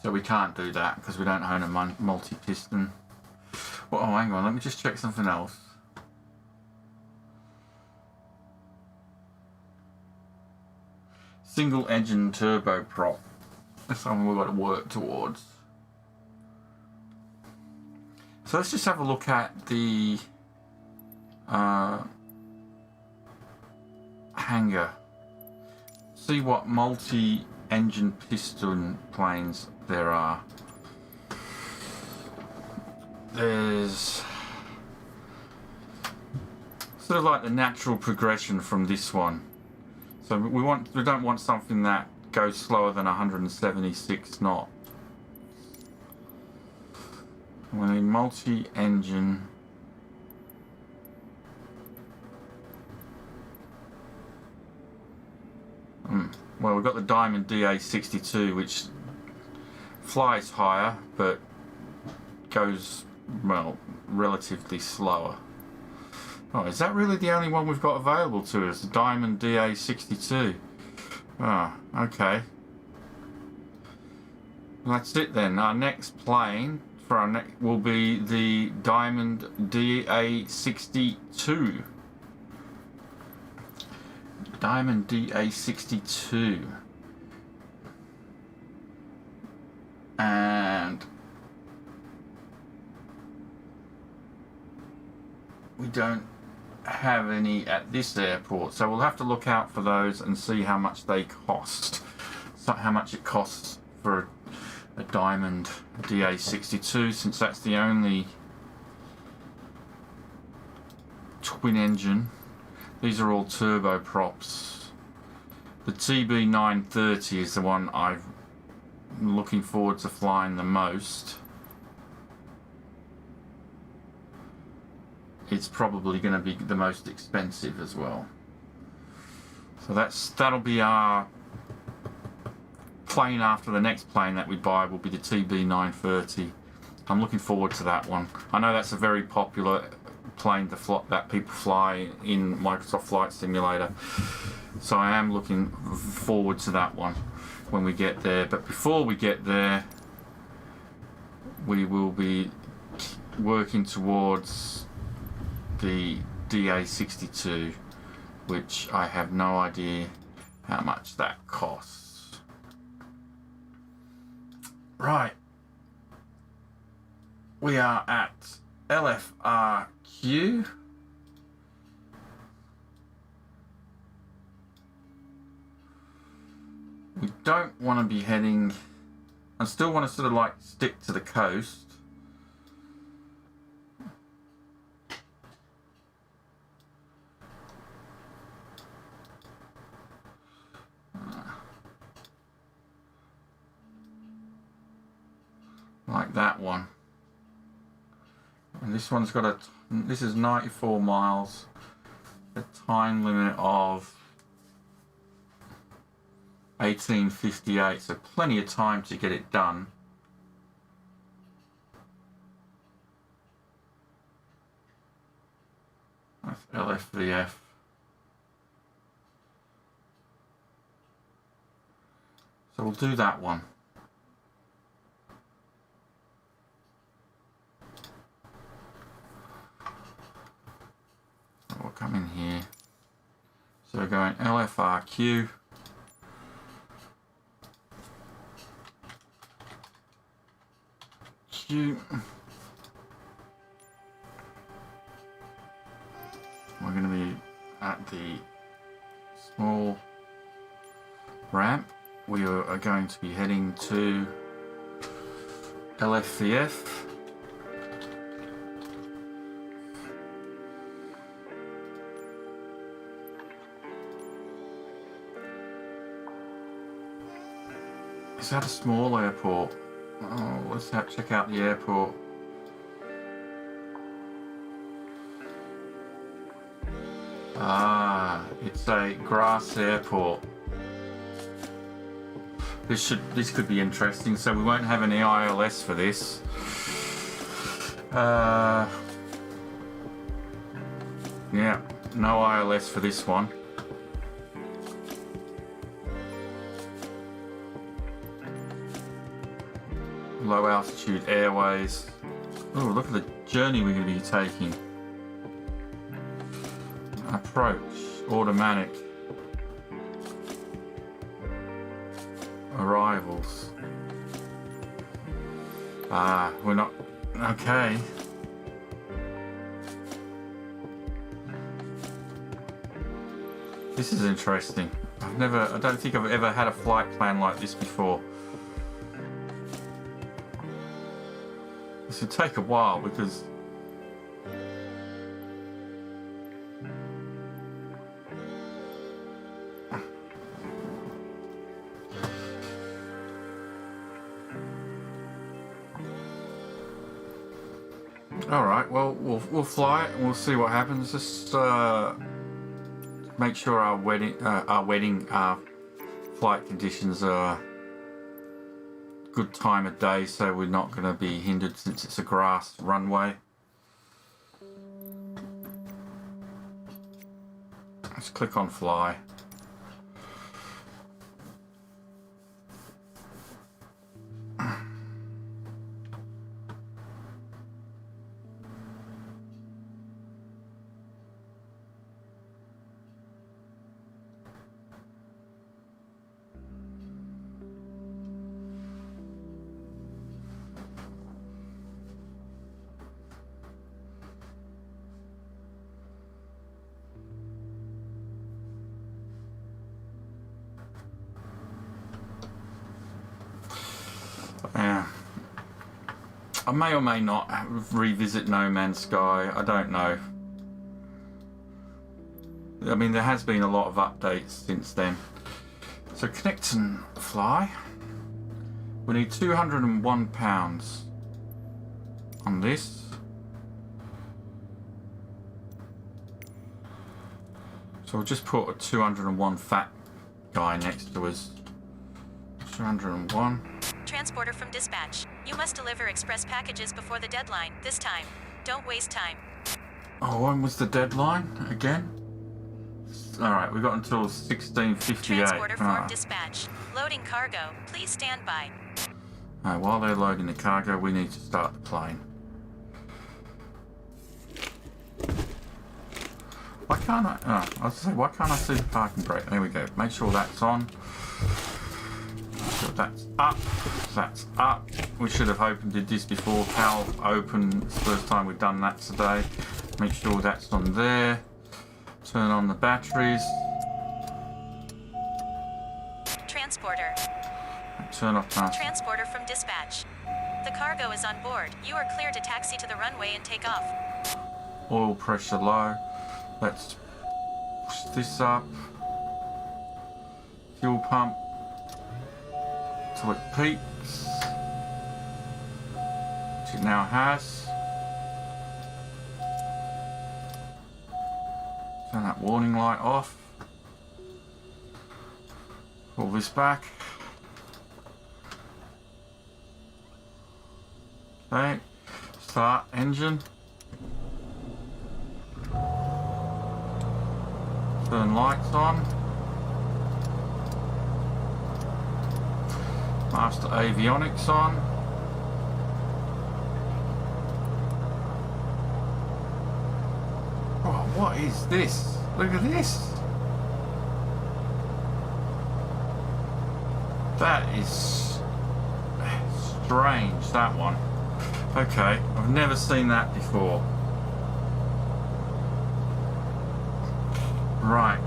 So we can't do that because we don't own a multi-piston. Well, oh, hang on, let me just check something else. Single engine turboprop. That's something we've got to work towards. So let's just have a look at the hangar. See what multi-engine piston planes there are. There's sort of like the natural progression from this one. So we don't want something that goes slower than 176 knots. We need multi-engine. Well, we've got the Diamond DA62, which flies higher, but goes, well, relatively slower. Oh, is that really the only one we've got available to us? The Diamond DA62. Ah, okay. That's it then. Our next plane for our next will be the Diamond DA62. Diamond DA62. And we don't have any at this airport, so we'll have to look out for those and see how much they cost. So how much it costs for a Diamond DA62, since that's the only twin engine. These are all turboprops. The TB930 is the one I'm looking forward to flying the most. It's probably going to be the most expensive as well. So that'll be our plane. After the next plane that we buy will be the TB930. I'm looking forward to that one. I know that's a very popular plane that people fly in Microsoft Flight Simulator. So I am looking forward to that one when we get there. But before we get there, we will be working towards the DA62, which I have no idea how much that costs. Right. We are at LFRQ. We don't want to be heading... I still want to sort of like stick to the coast. Like that one. And this one's got this is 94 miles, a time limit of 1858, so plenty of time to get it done. That's LFVF. So we'll do that one. We'll come in here. So we're going LFRQ. Q. We're going to be at the small ramp. We are going to be heading to LFVF. Is that a small airport? Oh, let's check out the airport. Ah, it's a grass airport. This could be interesting. So we won't have any ILS for this. Yeah, no ILS for this one. Low altitude airways. Oh, look at the journey we're going to be taking. Approach, automatic. Arrivals. Ah, we're not... Okay. This is interesting. I don't think I've ever had a flight plan like this before. This will take a while because alright, well we'll fly it and we'll see what happens. Just make sure our flight conditions are good time of day, so we're not going to be hindered since it's a grass runway. Let's click on fly. I may or may not revisit No Man's Sky. I don't know. I mean, there has been a lot of updates since then. So connect and fly. We need £201 on this. So we'll just put a 201 fat guy next to us. 201. Transporter from dispatch. You must deliver express packages before the deadline. This time, don't waste time. Oh, when was the deadline again? Alright, we've got until 16:58. Transporter from dispatch. Loading cargo. Please stand by. Alright, while they're loading the cargo, we need to start the plane. Why can't I... Oh, I was to say, why can't I see the parking brake? There we go. Make sure that's on. Make sure that's up. That's up. We should have did this before PAL open. It's the first time we've done that today. Make sure that's on there. Turn on the batteries. Transporter. Turn off transport. Transporter from dispatch. The cargo is on board. You are clear to taxi to the runway and take off. Oil pressure low. Let's push this up. Fuel pump till it peaks, which it now has. Turn that warning light off. Pull this back. Okay, start engine. Turn lights on. Master avionics on. Oh, what is this? Look at this. That is strange, that one. Okay, I've never seen that before. Right.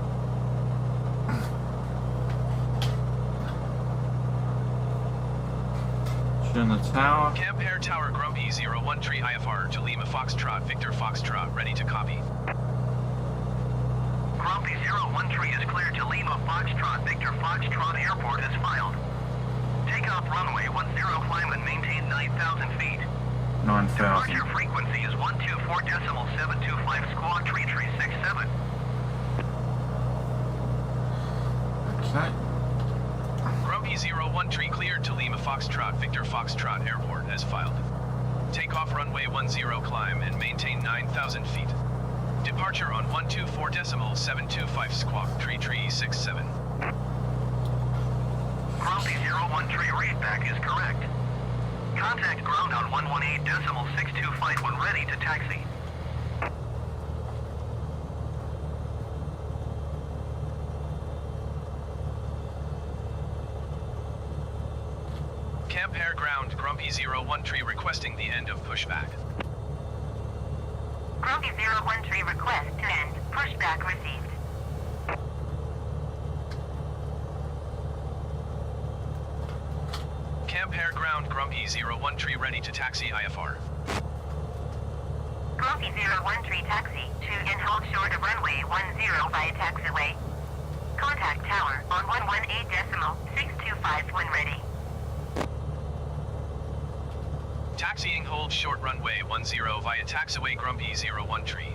In the tower. Camp Air Tower Grumpy 01 Tree IFR to Lima Foxtrot Victor Foxtrot ready to copy. Grumpy 01 Tree is cleared to Lima Foxtrot Victor Foxtrot Airport as filed. Takeoff runway 10 climb and maintain 9,000 feet. 9,000. Departure frequency is 124.725 squawk 3367. Okay. Grumpy 01 Tree cleared to Lima Foxtrot Victor Foxtrot Airport as filed. Takeoff runway 10 climb and maintain 9,000 feet. Departure on 124.725 squawk 3367. Grumpy 01 Tree readback is correct. Contact ground on 118.625 when ready to taxi. Camp Air Ground Grumpy 01 Tree requesting the end of pushback. Grumpy 01 Tree request to end. Pushback received. Camp Air Ground Grumpy 01 Tree ready to taxi IFR. Grumpy 01 Tree taxi to and hold short of runway 10 via taxiway. Contact tower on 118.625 when ready. Taxiing hold short runway 10 via taxiway Grumpy 01 Tree.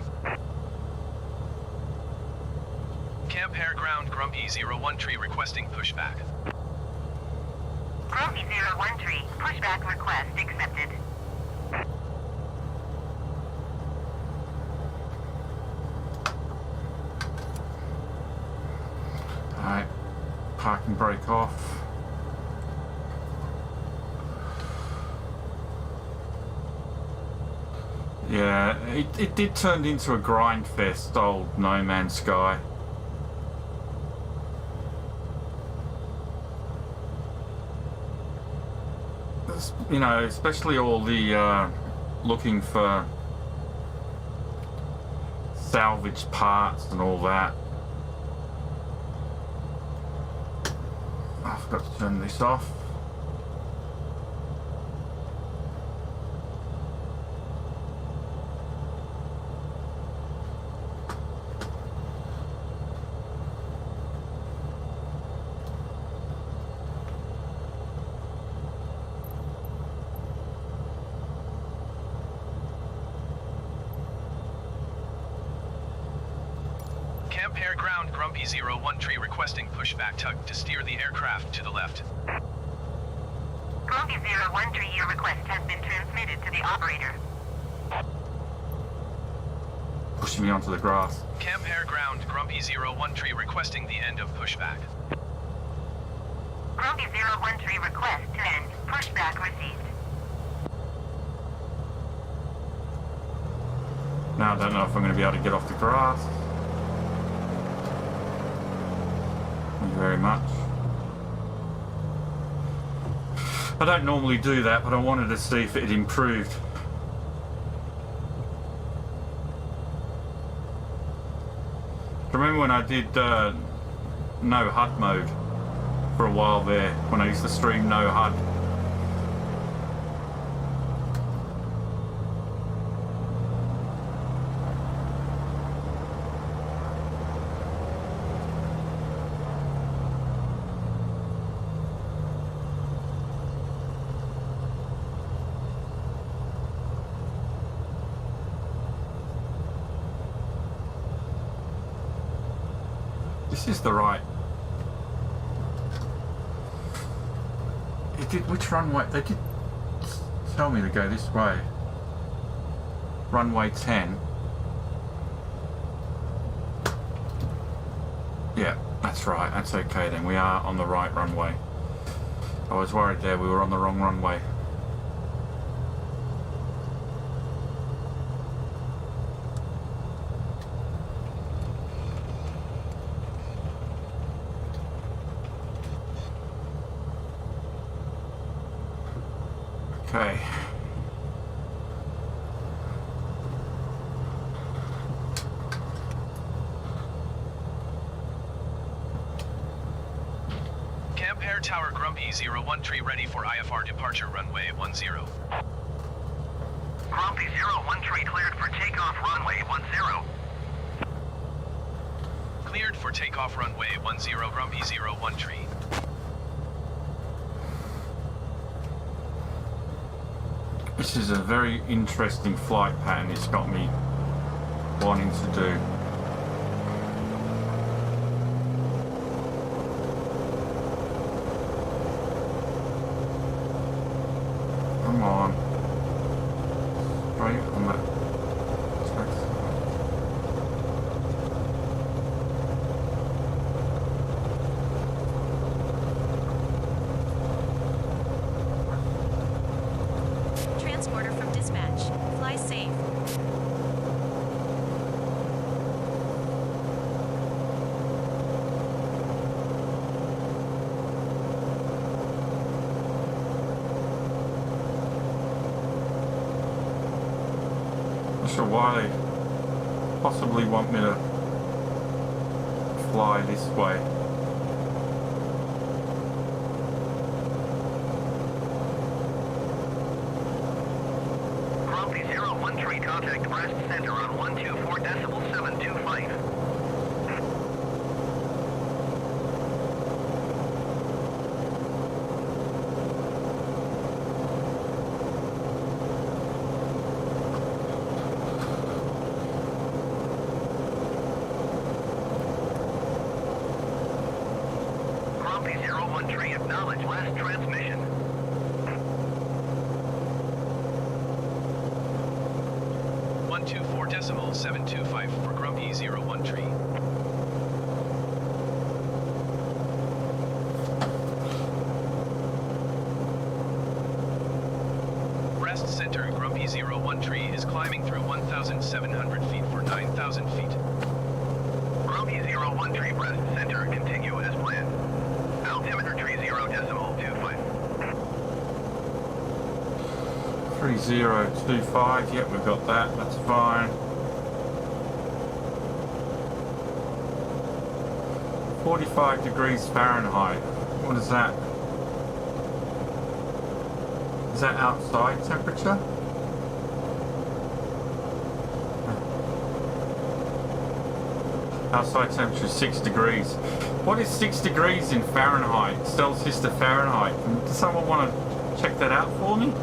Camp Air Ground Grumpy 01 Tree requesting pushback. Grumpy 01 Tree, pushback request accepted. Alright. Parking brake off. Yeah, it did turn into a grind fest, old No Man's Sky. You know, especially all the looking for salvaged parts and all that. I forgot to turn this off. Camp Air Ground Grumpy 01 Tree requesting pushback tug to steer the aircraft to the left. Grumpy 01 Tree, your request has been transmitted to the operator. Pushing me onto the grass. Camp Air Ground Grumpy 01 Tree requesting the end of pushback. Grumpy 01 Tree request to end. Pushback received. Now I don't know if I'm going to be able to get off the grass. Thank you very much. I don't normally do that, but I wanted to see if it had improved. Remember when I did no HUD mode for a while there, when I used to stream no HUD? This is the right. It did. Which runway? They did tell me to go this way. Runway 10. Yeah, that's right. That's okay then. We are on the right runway. I was worried there we were on the wrong runway. Okay. Camp Air Tower Grumpy 01 Tree ready for IFR departure runway 10. Grumpy 01 Tree cleared for takeoff runway 10. Cleared for takeoff runway 10 Grumpy 01 Tree. This is a very interesting flight pattern it's got me wanting to do. Come on. Straight on that track. Transporter from dispatch. Fly safe. Not sure why they possibly want me to fly this way. Grumpy 01 Tree contact Brest Center on 124.725. Grumpy 01 Tree acknowledge last transmission. 124.725 for Grumpy 01 Tree. Brest Center Grumpy 01 Tree is climbing through 1,700 feet for 9,000 feet. Grumpy 01 Tree Brest Center continue as planned. Altimeter tree 0.25. 3025, yep, we've got that, that's fine. 45 degrees Fahrenheit, what is that? Is that outside temperature? Outside temperature is 6 degrees. What is 6 degrees in Fahrenheit? Celsius to Fahrenheit? Does someone want to check that out for me?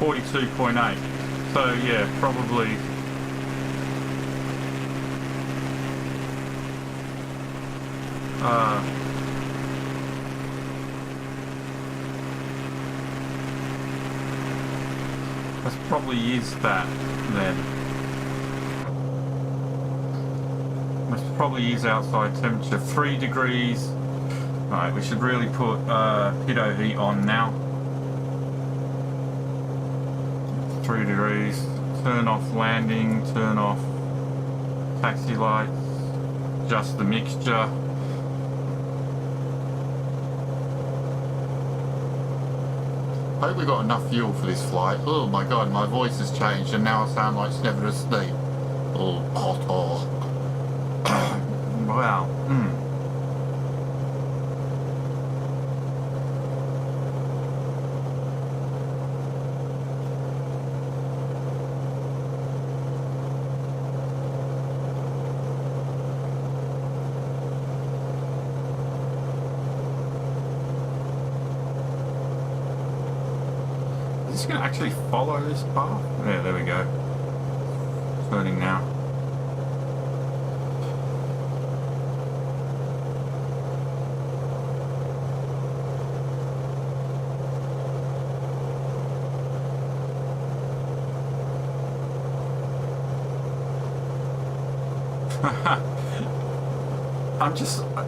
42.8. So yeah, probably. That probably is that then. This probably is outside temperature. 3 degrees. Right, we should really put pitot heat on now. 3 degrees. Turn off landing, turn off taxi lights, adjust the mixture. I hope we got enough fuel for this flight. Oh my god, my voice has changed and now I sound like Snever asleep. Oh, hot or. Wow. Is this going to actually follow this path? Yeah, there we go. Turning now.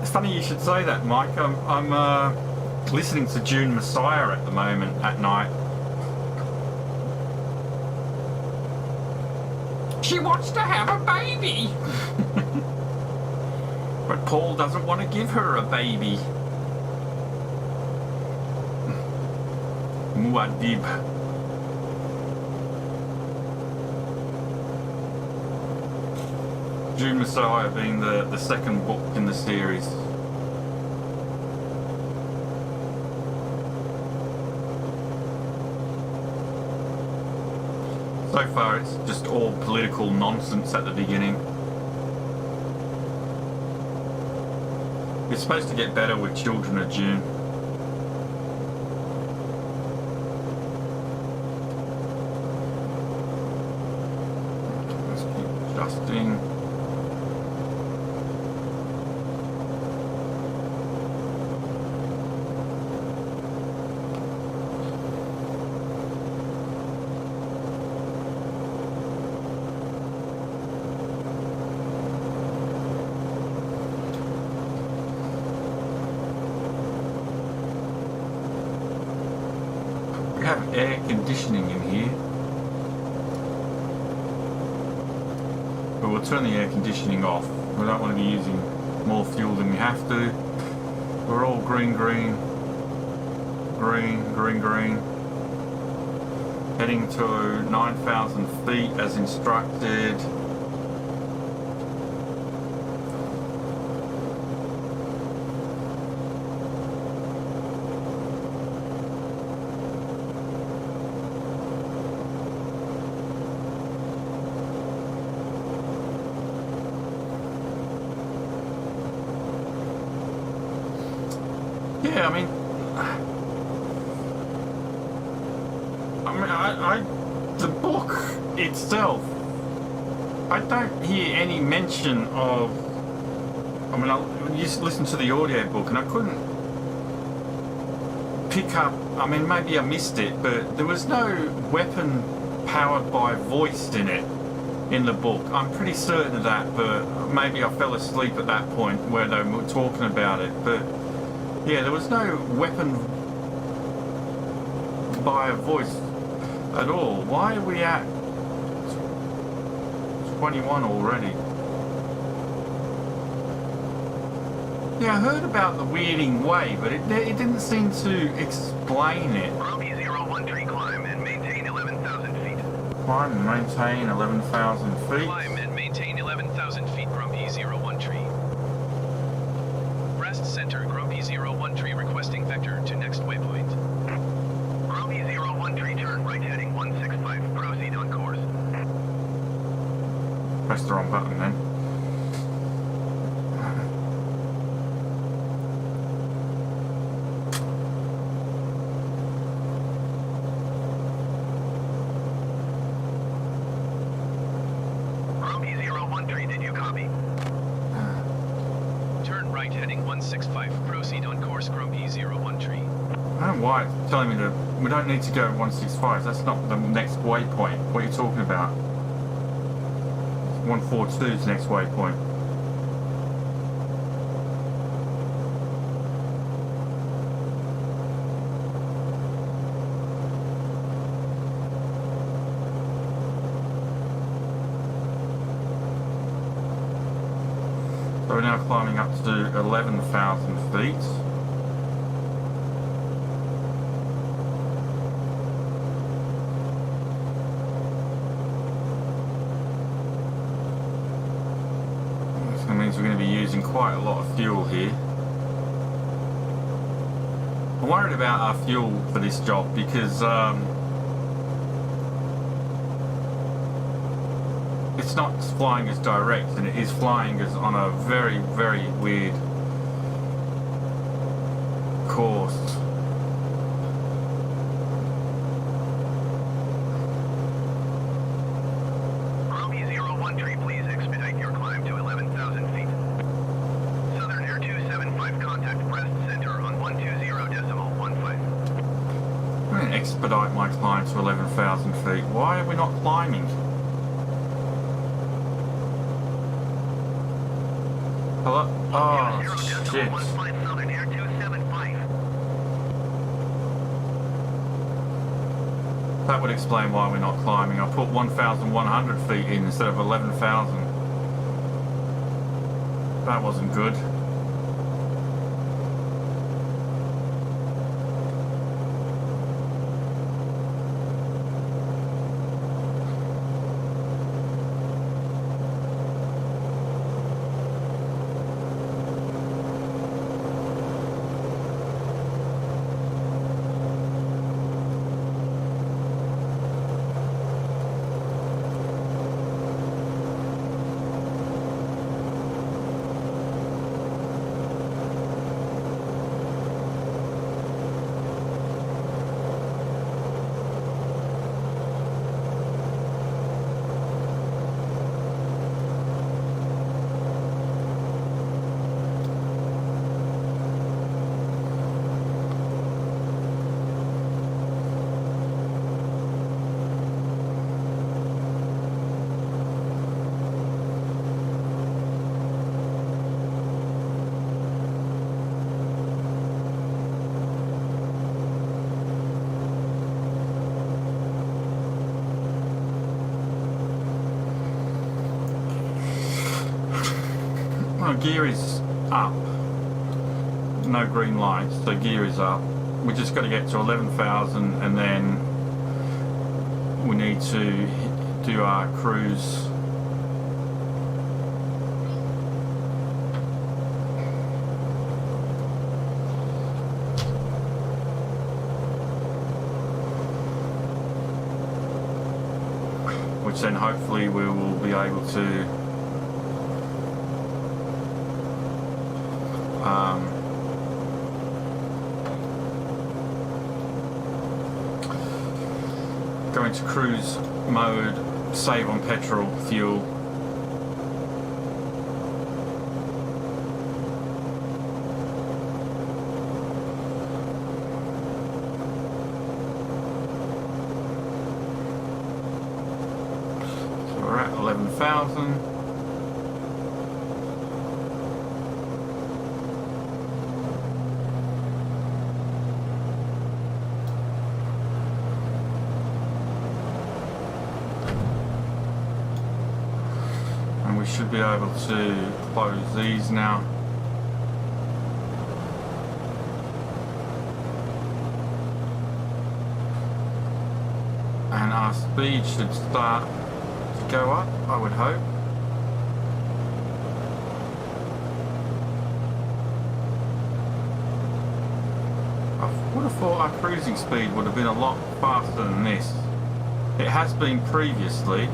It's funny you should say that, Mike. I'm listening to June Messiah at the moment at night. She wants to have a baby! But Paul doesn't want to give her a baby. Muad'Dib. June Messiah being the second book in the series. So far it's just all political nonsense at the beginning. It's supposed to get better with Children of June. Let's keep adjusting. Have air conditioning in here, but we'll turn the air conditioning off. We don't want to be using more fuel than we have to. We're all green, green, green, green, green. Heading to 9,000 feet as instructed. Yeah, the book itself, I don't hear any mention of. I used to listen to the audio book and I couldn't pick up. Maybe I missed it, but there was no weapon powered by voice in it in the book. I'm pretty certain of that, but maybe I fell asleep at that point where they were talking about it. But yeah, there was no weapon by a voice at all. Why are we at 21 already? Yeah, I heard about the weirding way, but it didn't seem to explain it. Grumpy 01 tree, climb and maintain 11,000 feet. Climb and maintain 11,000 feet. Climb and maintain 11,000 feet, Grumpy 01 tree. Breast center, Grumpy 01 tree requesting vector to next waypoint. Grumpy 01 tree, turn right heading 165, proceed on course. Pressed the wrong button then. right heading 165. Proceed on course Grumpy 01 tree. I don't know why it's telling me that we don't need to go 165. That's not the next waypoint. What are you talking about? 142 is the next waypoint. So we're now climbing up to 11,000 feet. So that means we're going to be using quite a lot of fuel here. I'm worried about our fuel for this job because it's not flying as direct, and it is flying as on a very, very weird course. Grumpy 01 tree, please expedite your climb to 11,000 feet. Southern Air 275 contact Brest Center on 120.15. I'm going to expedite my climb to 11,000 feet. Why are we not climbing? Hello? Oh, shit. 15 Southern Air 275. That would explain why we're not climbing. I put 1,100 feet in instead of 11,000. That wasn't good. Well, gear is up. No green lights, so gear is up. We just got to get to 11,000 and then we need to do our cruise. Which then hopefully we will be able to go into cruise mode, save on petrol, fuel. So we're at 11,000. Should be able to close these now. And our speed should start to go up, I would hope. I would have thought our cruising speed would have been a lot faster than this. It has been previously.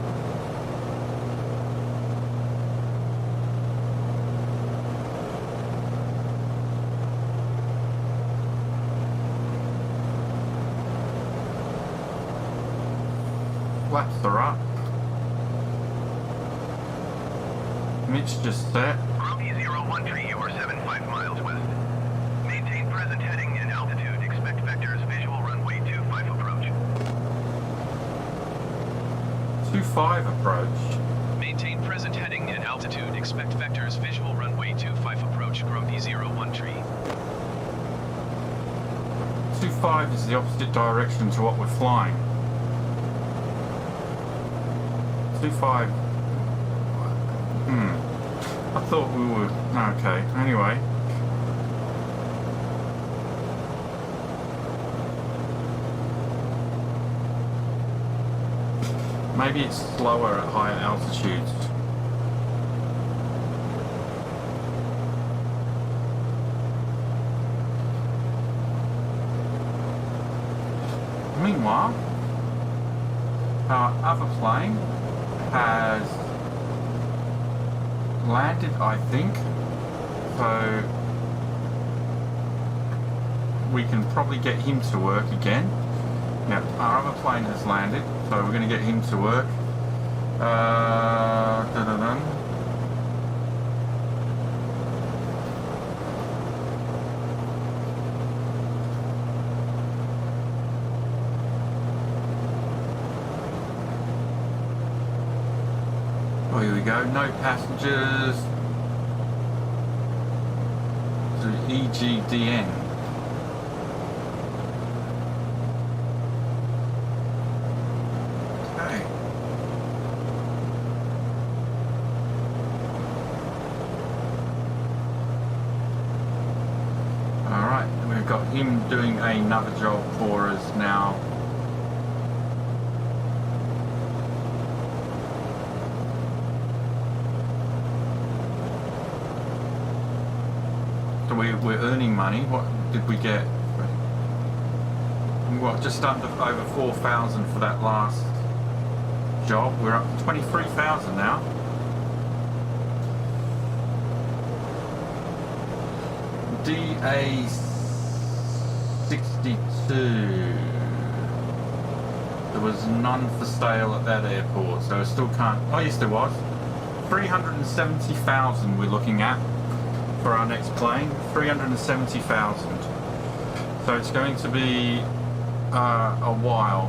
Flaps are up. Mitch just set. Grumpy 01 tree, you 475 miles west. Maintain present heading and altitude. Expect vectors visual runway 25 approach. 25 approach. Maintain present heading and altitude. Expect vectors visual runway 25 approach. Grumpy 01 tree. 25 is the opposite direction to what we're flying. 25. I thought we were. Okay, anyway. Maybe it's slower at higher altitudes. Meanwhile, our other plane has landed, I think, so we can probably get him to work again. Yeah, our other plane has landed, so we're going to get him to work. Dun-dun-dun. Oh, here we go. No passengers to EGDN. Okay. Alright, we've got him doing another job for us now. So we're earning money. What did we get? What, just under over 4,000 for that last job. We're up to 23,000 now. DA62. There was none for sale at that airport, so I still can't. Oh, yes, there was. 370,000 we're looking at for our next plane. 370,000. So it's going to be a while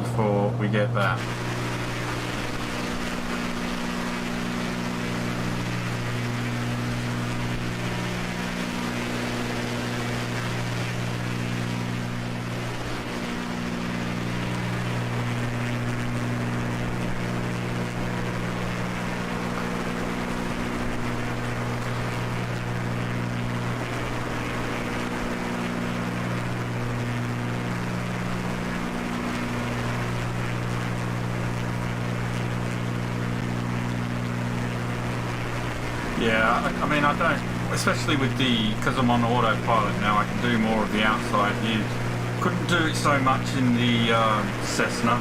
before we get that. Yeah, I mean, I don't, especially with because I'm on autopilot now, I can do more of the outside views. Couldn't do it so much in the Cessna.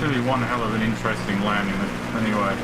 It's going to be one hell of an interesting landing anyway.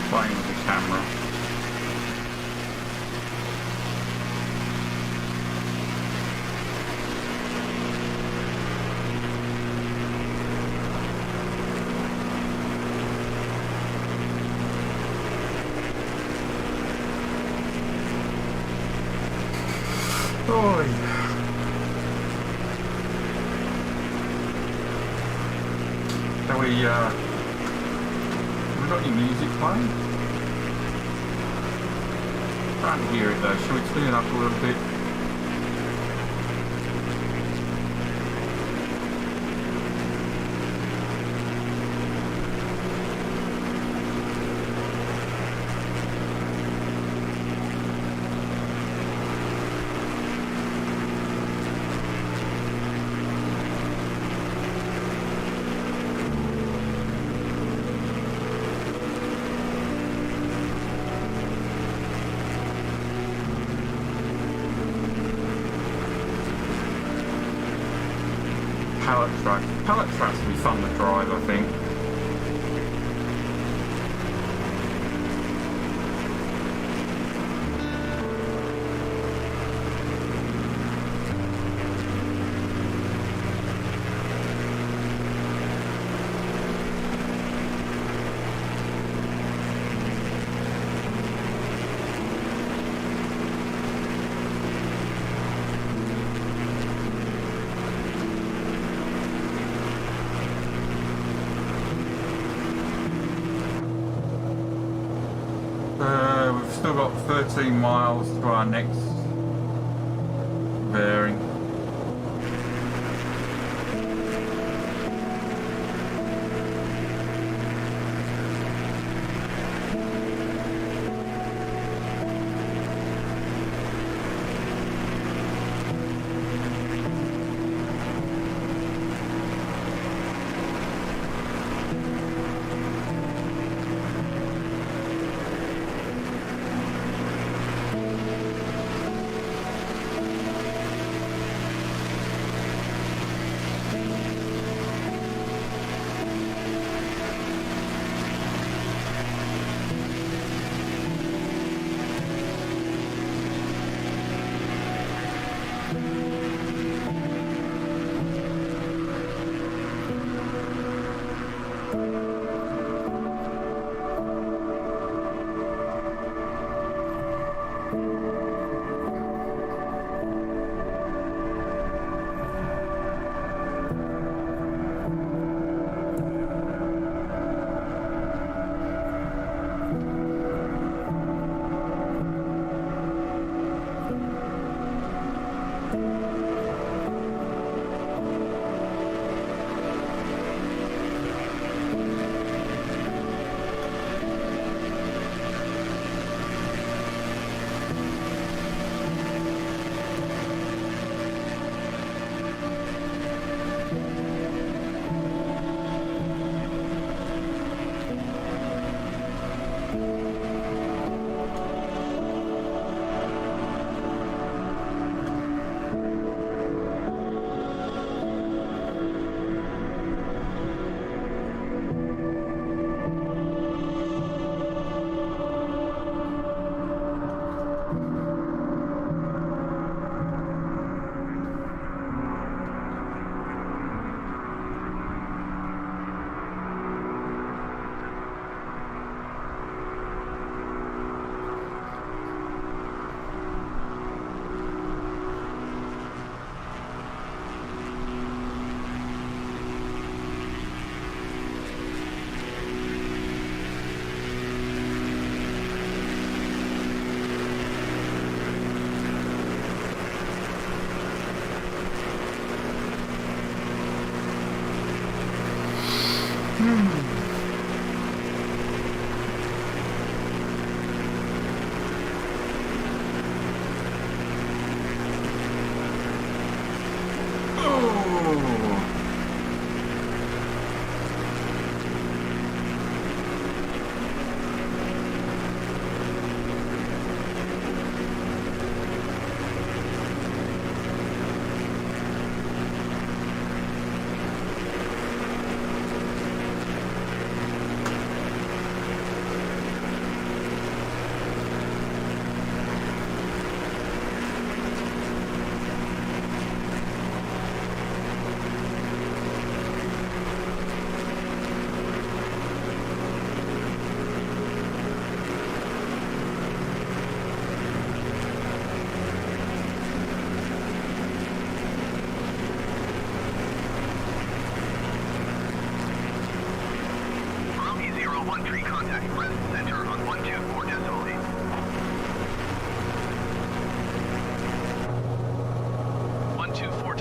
Playing with the camera. Oi. Have we got any music playing? Can't hear it though. Shall we tune it up a little bit? Pallet tracks will be fun to drive, I think. We've still got 13 miles to our next bearing.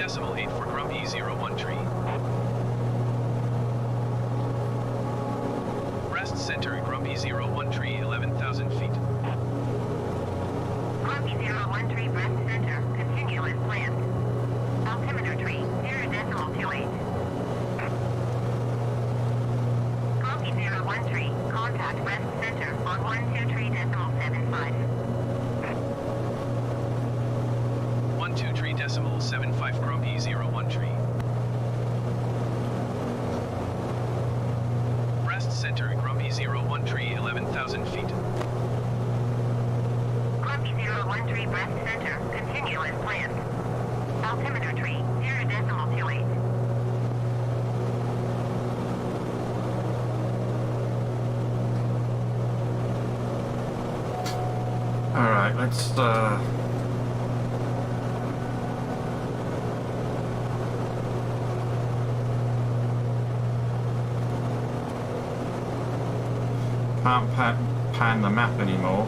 decimal 8 for Grumpy 01 tree. Rest center Grumpy 01 tree 11,000 feet. Grumpy 01 tree breast center, continue as planned. Altimeter tree, 0.28. Grumpy 01 tree, contact breast center on 123.75. 123.75 Grumpy 01 tree. Rest center Grumpy 01 tree 11,000 feet. Grumpy 01 tree breast center, continue as planned. Altimeter tree, 0.28. Alright, let's can't pan the map anymore.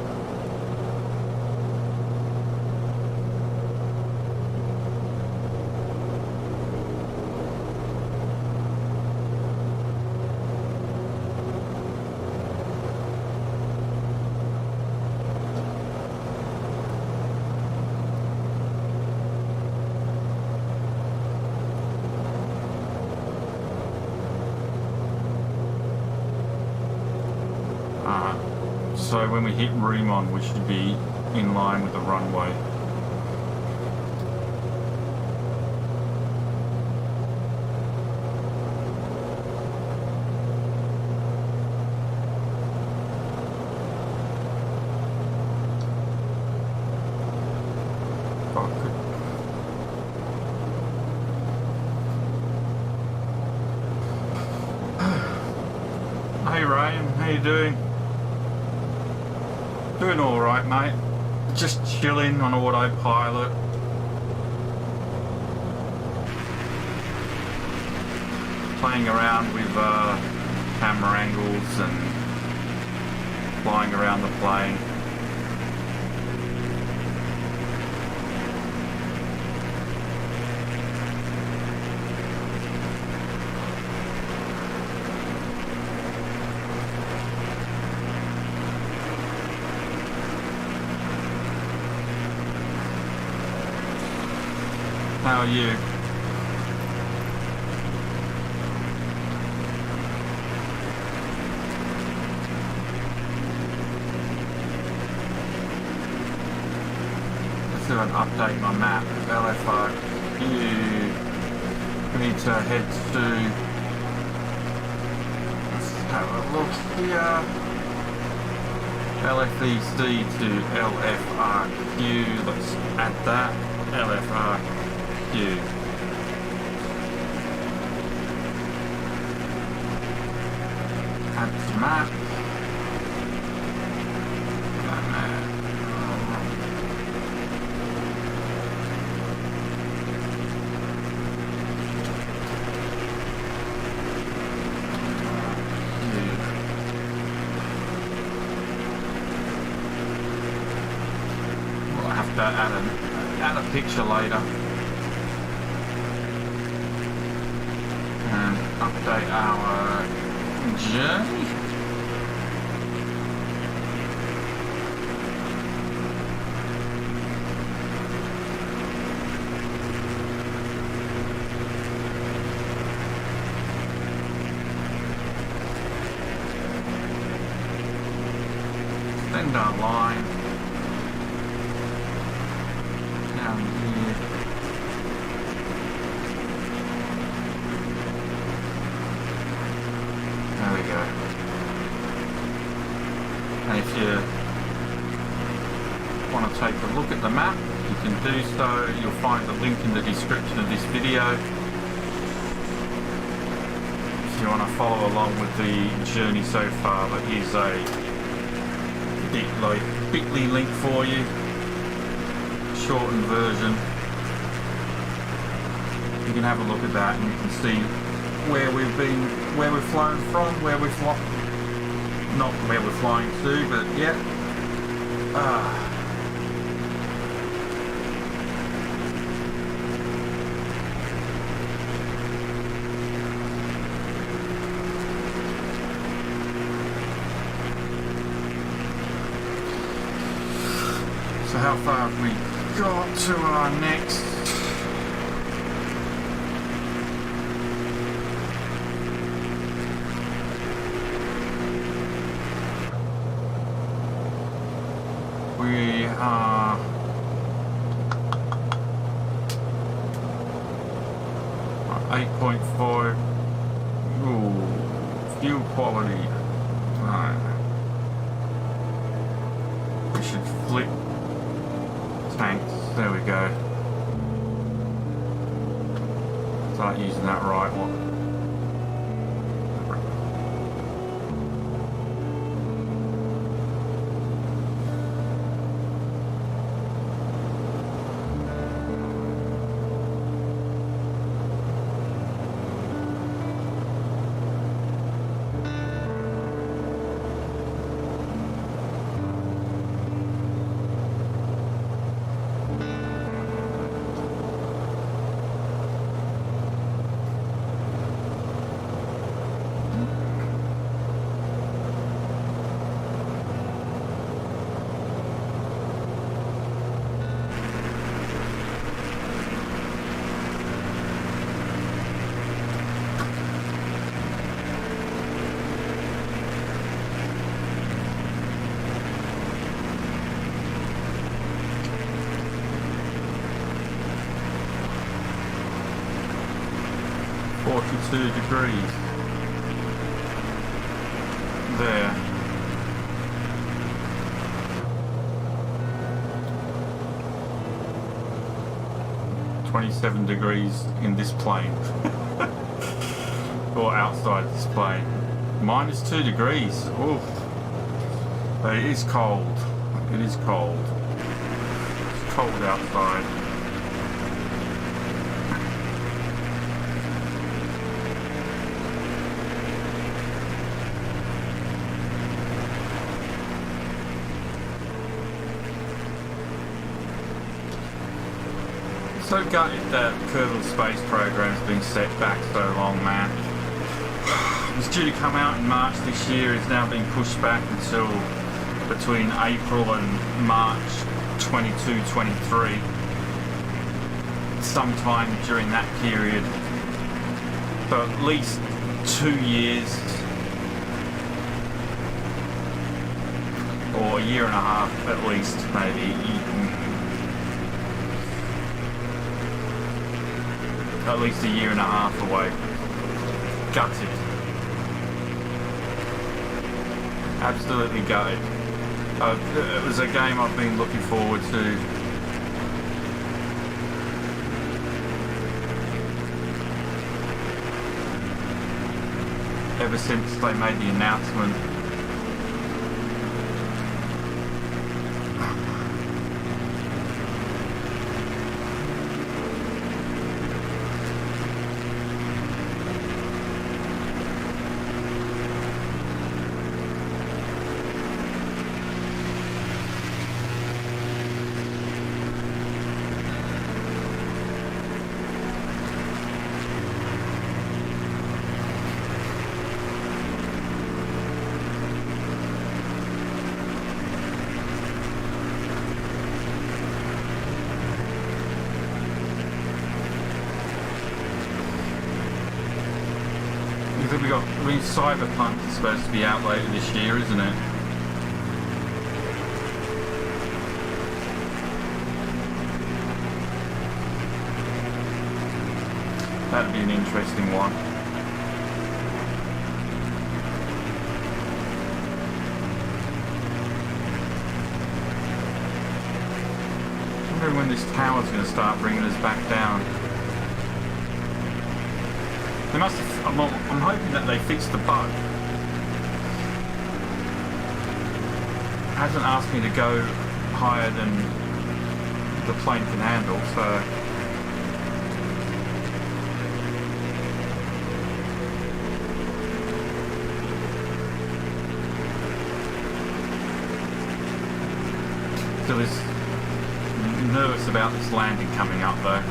So when we hit Remon, we should be in line with the runway. Hey Ryan, how you doing? Doing alright, mate. Just chilling on autopilot. Playing around with camera angles and flying around the plane. How are you? Let's do an update on map. LFRQ. We need to head to. Let's have a look here. LFEC to LFRQ. Let's add that. LFRQ. Add to map. We'll have to add a picture later. Update our journey. Extend our line down here. There we go. And if you want to take a look at the map, you can do so. You'll find the link in the description of this video. If you want to follow along with the journey so far, that is a bit.ly link for you. Shortened version. You can have a look at that and you can see where we've been, where we've flown from, where we've not where we're flying to, but yeah. So how far have we got to our next? We are 8.5. Ooh, fuel quality. Right. We should flip tanks. There we go. Start using that right one. 42 degrees. There. -27 degrees in this plane. Or outside this plane. -2 degrees. Oof. But it is cold. It is cold. It's cold outside. So gutted that Kerbal Space Program's been set back so long, man. It was due to come out in March this year. It's now been pushed back until between April and March 22-23. Sometime during that period. So at least 2 years. Or a year and a half at least, maybe. At least a year and a half away. Gutted. Absolutely gutted. It was a game I've been looking forward to. Ever since they made the announcement. Cyberpunk is supposed to be out later this year, isn't it? That'd be an interesting one. I wonder when this tower's going to start bringing us back down. They must have, I'm hoping that they fixed the bug. It hasn't asked me to go higher than the plane can handle, so... Still is nervous about this landing coming up though.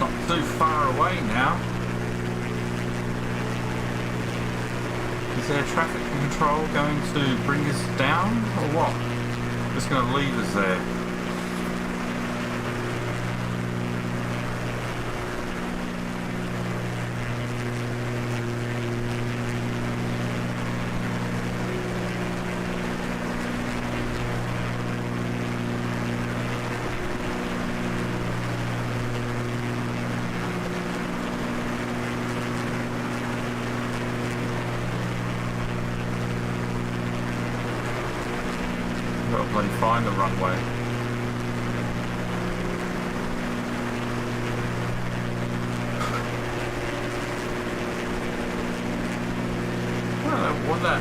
Not too far away now. Is there traffic control going to bring us down or what? Just going to leave us there. Gotta bloody find the runway. I don't know what that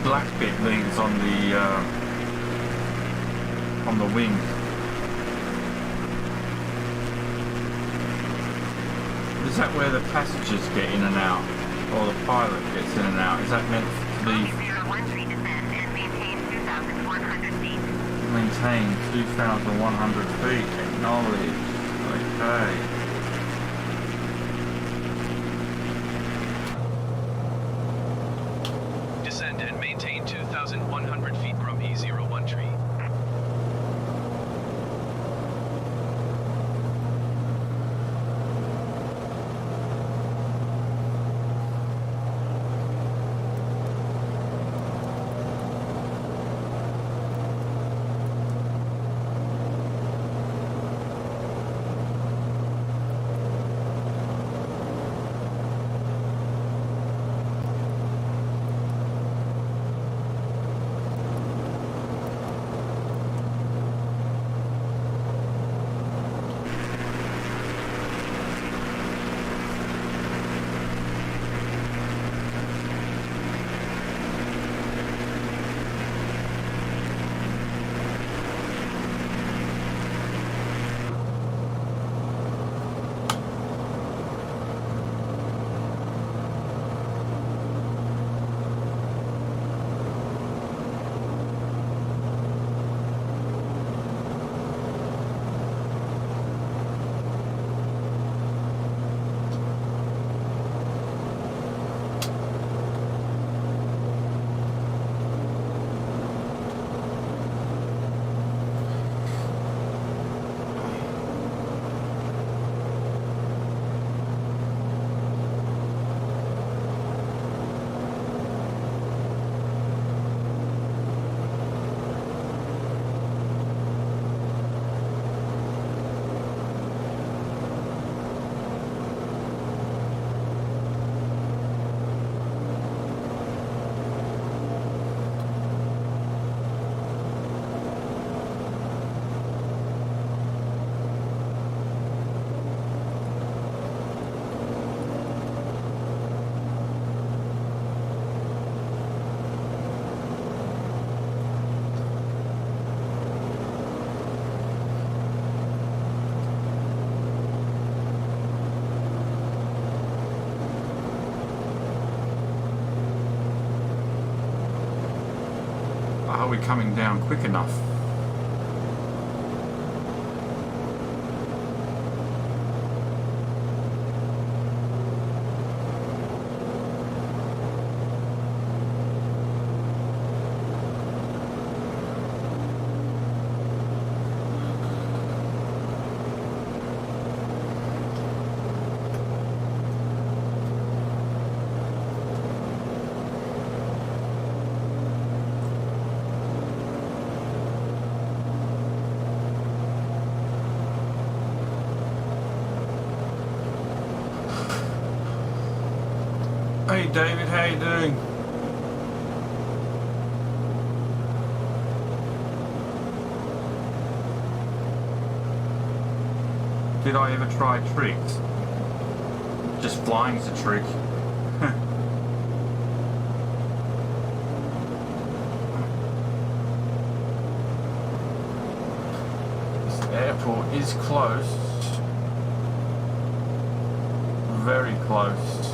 black bit means on the wing. Is that where the passengers get in and out, or the pilot gets in and out? Is that meant to be? 013 descend and maintain 2,100 feet. Maintain 2,100 feet. Acknowledge. Okay. Descend and maintain 2,100 feet from E01 tree. Are we coming down quick enough? Hey David, how you doing? Did I ever try tricks? Just flying's a trick. This airport is close. Very close.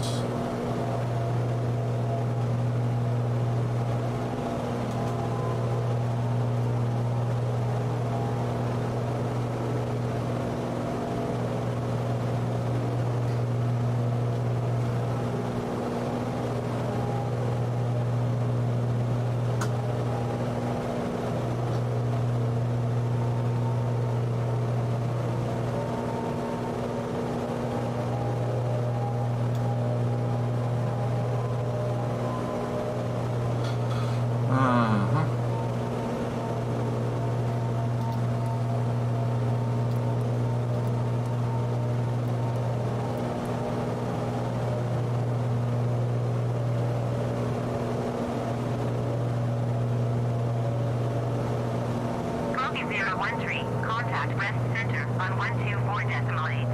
tree, contact rest center on 124.8.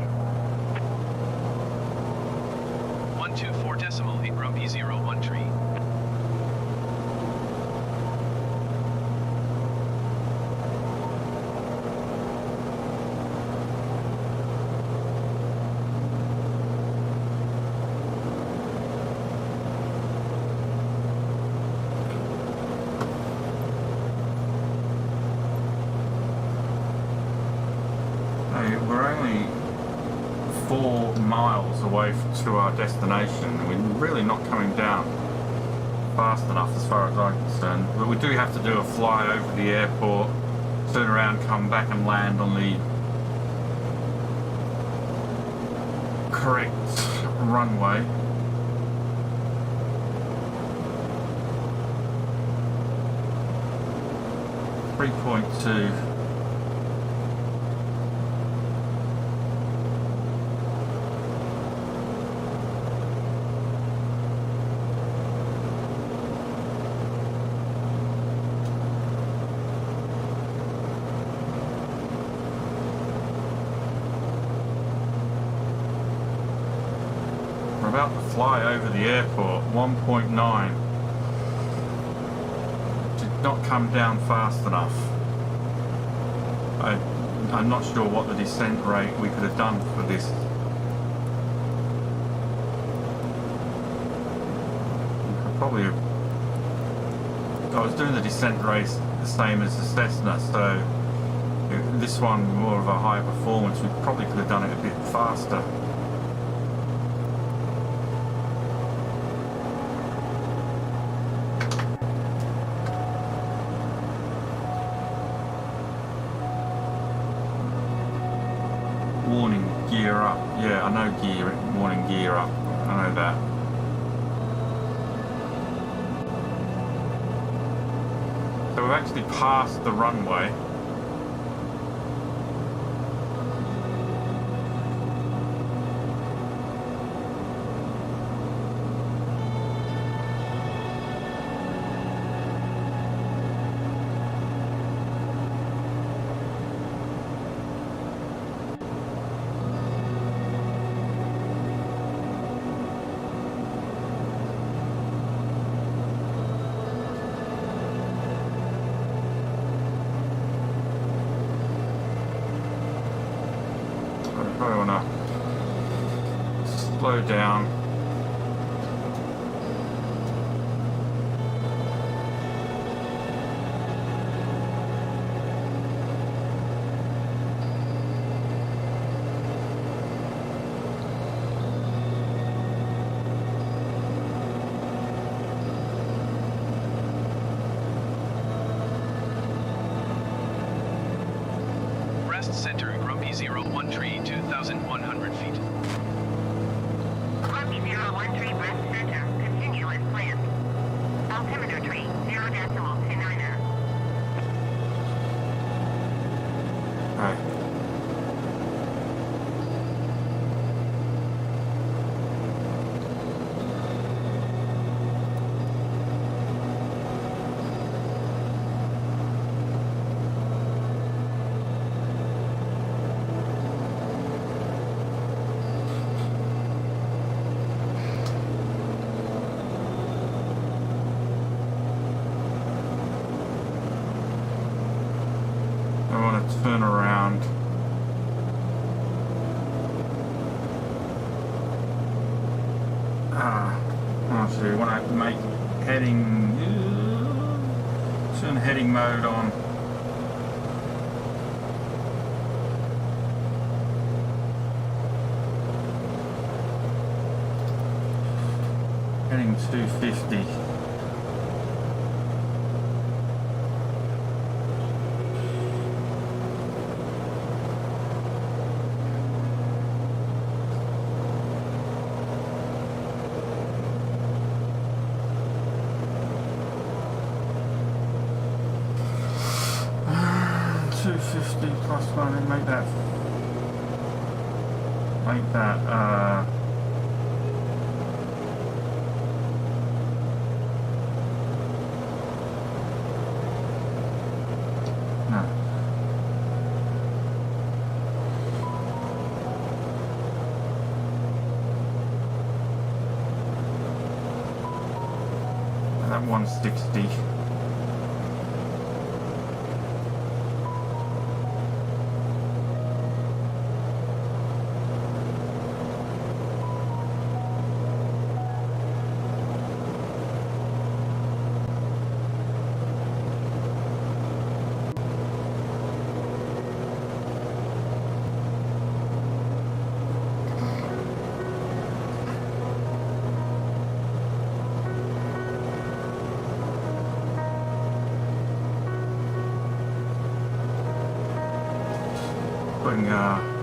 124.8 Grumpy 01 tree. We're only 4 miles away to our destination. We're really not coming down fast enough as far as I'm concerned. But we do have to do a fly over the airport, turn around, come back and land on the correct runway. .2. We're about to fly over the airport. 1.9. Did not come down fast enough. I'm not sure what the descent rate we could have done for this. Probably, I was doing the descent race the same as the Cessna, so this one more of a higher performance. We probably could have done it a bit faster. Warning, gear up. Yeah, I know warning, gear up. I know that. So we've actually passed the runway. Probably want to slow down. Rest center, Grumpy 01 tree, 2,100 feet. Grumpy 01 tree, rest center, continue as planned. Altimeter tree, 0.29er. Right. I want to turn around. Actually, I want to make heading, turn heading mode on. Heading 250. Plus one and make that no. 160. Putting okay.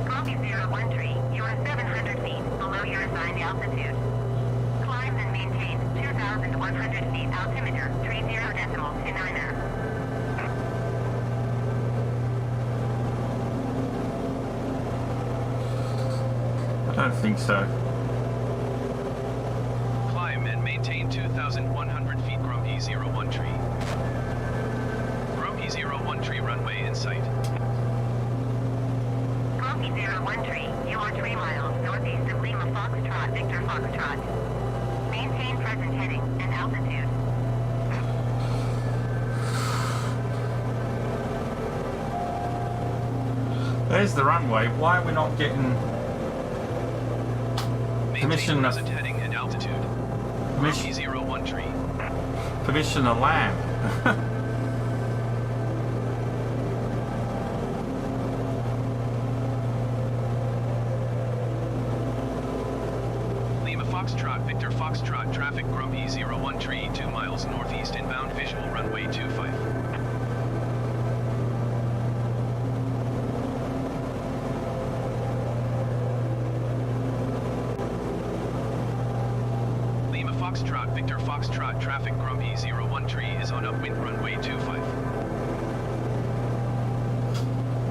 Copy 013. You are 700 feet below your assigned altitude. Climb and maintain 2,100 feet altimeter 30.29er. I don't think so. Climb and maintain 2,100 feet Grumpy 01 tree. Grumpy 01 tree runway in sight. Copy 013. You are 3 miles northeast of Lima Foxtrot, Victor Foxtrot. Maintain present heading and altitude. There's the runway. Why are we not getting Maintain Permission- present heading and altitude. Grumpy 01 tree. permission to land? Lima Foxtrot, Victor Foxtrot, traffic Grumpy 01 tree, 2 miles northeast inbound visual runway 25. Lima Foxtrot, Victor Foxtrot, traffic Grumpy 01 tree is on upwind runway 25.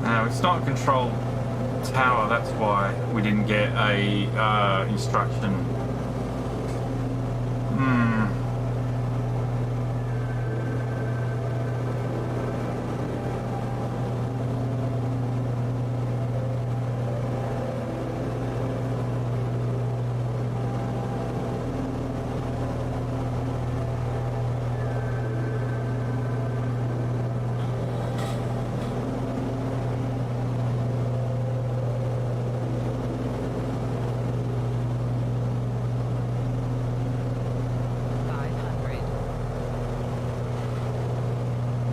No, it's not a control tower. That's why we didn't get a instruction.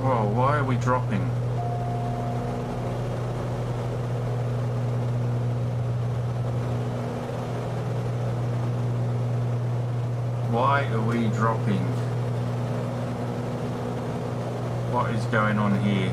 Whoa, why are we dropping? Why are we dropping? What is going on here?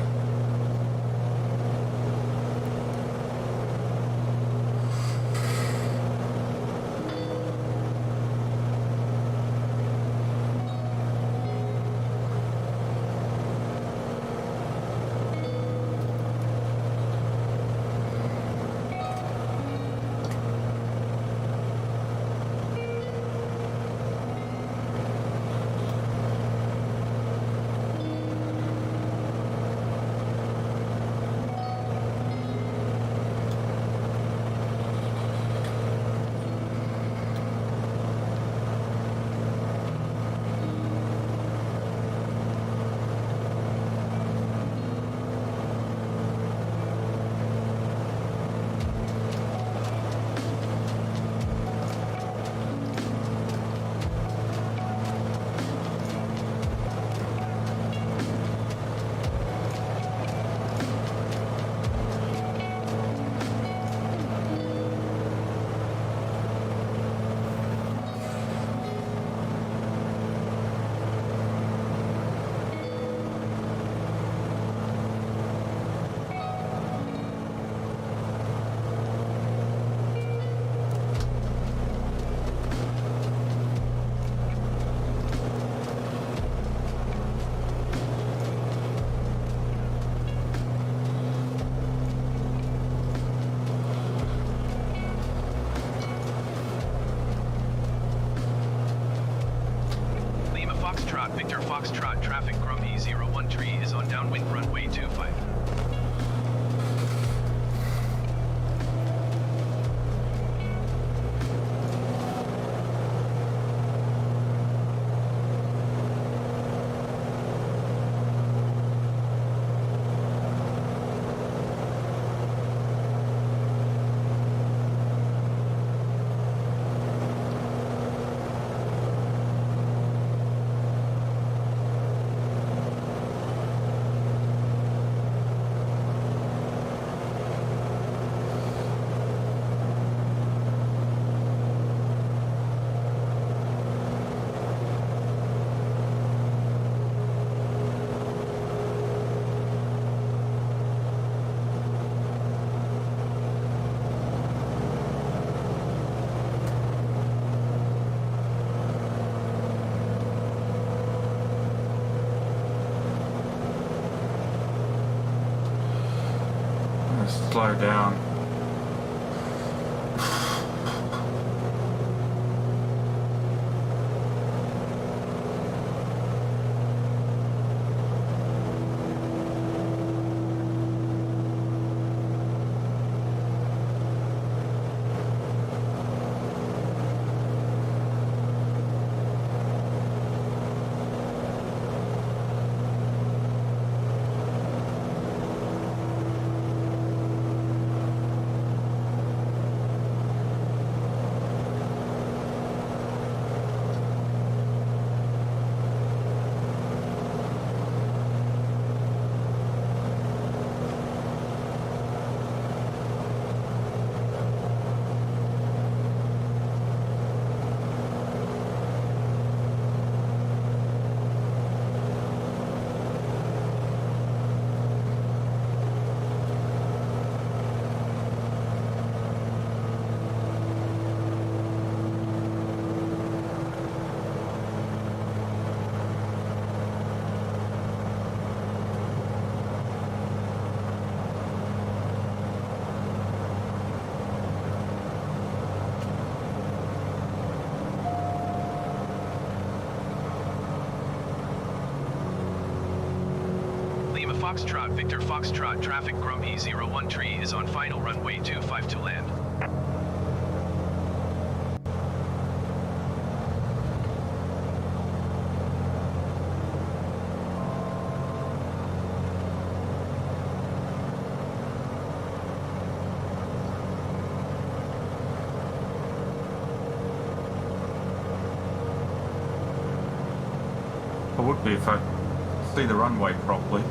Downwind runway 25. Slow down. Foxtrot, Victor Foxtrot, traffic Grumpy 01 tree is on final runway 25 to land. I would be if I see the runway properly.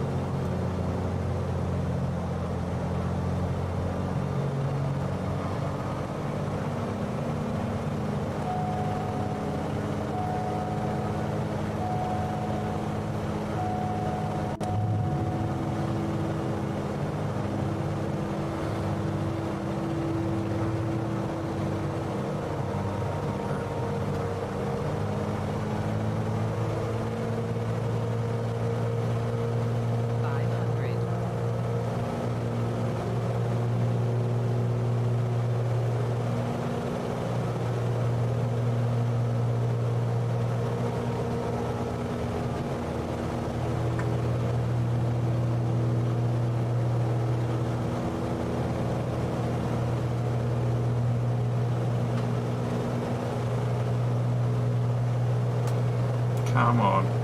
Come on.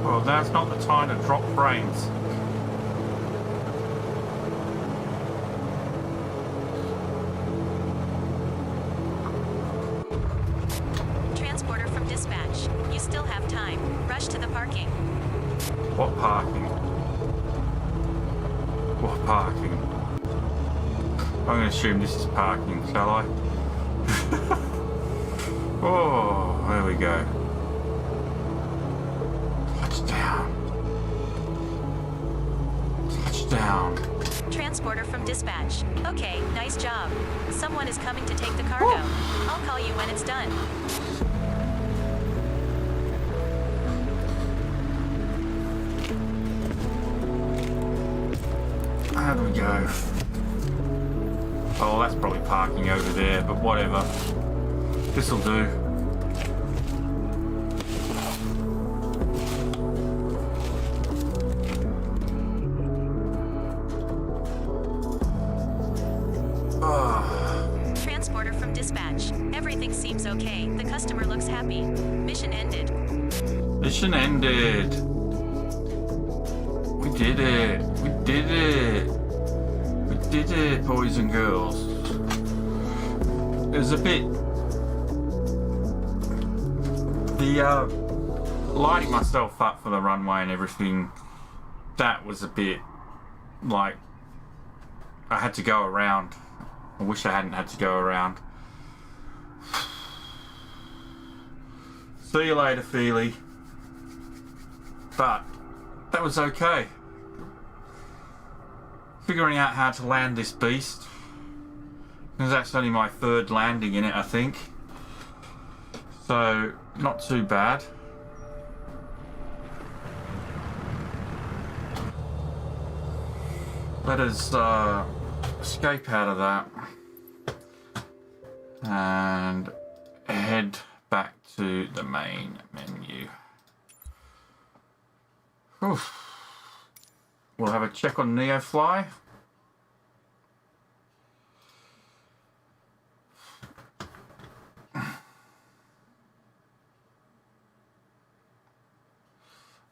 Well, now's not the time to drop frames. Transporter from dispatch. You still have time. Rush to the parking. What parking? What parking? I'm going to assume this is parking, shall I? Oh, there we go. Touchdown. Touchdown. Transporter from dispatch. Okay, nice job. Someone is coming to take the cargo. I'll call you when it's done. How do we go? Oh, that's probably parking over there, but whatever. This'll do. Transporter from dispatch. Everything seems okay. The customer looks happy. Mission ended. Mission ended. We did it. We did it. We did it, boys and girls. It was a bit... The lighting myself up for the runway and everything, that was a bit like I had to go around. I wish I hadn't had to go around. See you later, Feely. But that was okay. Figuring out how to land this beast, because that's only my third landing in it, I think. So, not too bad. Let us escape out of that and head back to the main menu. Oof. We'll have a check on NeoFly.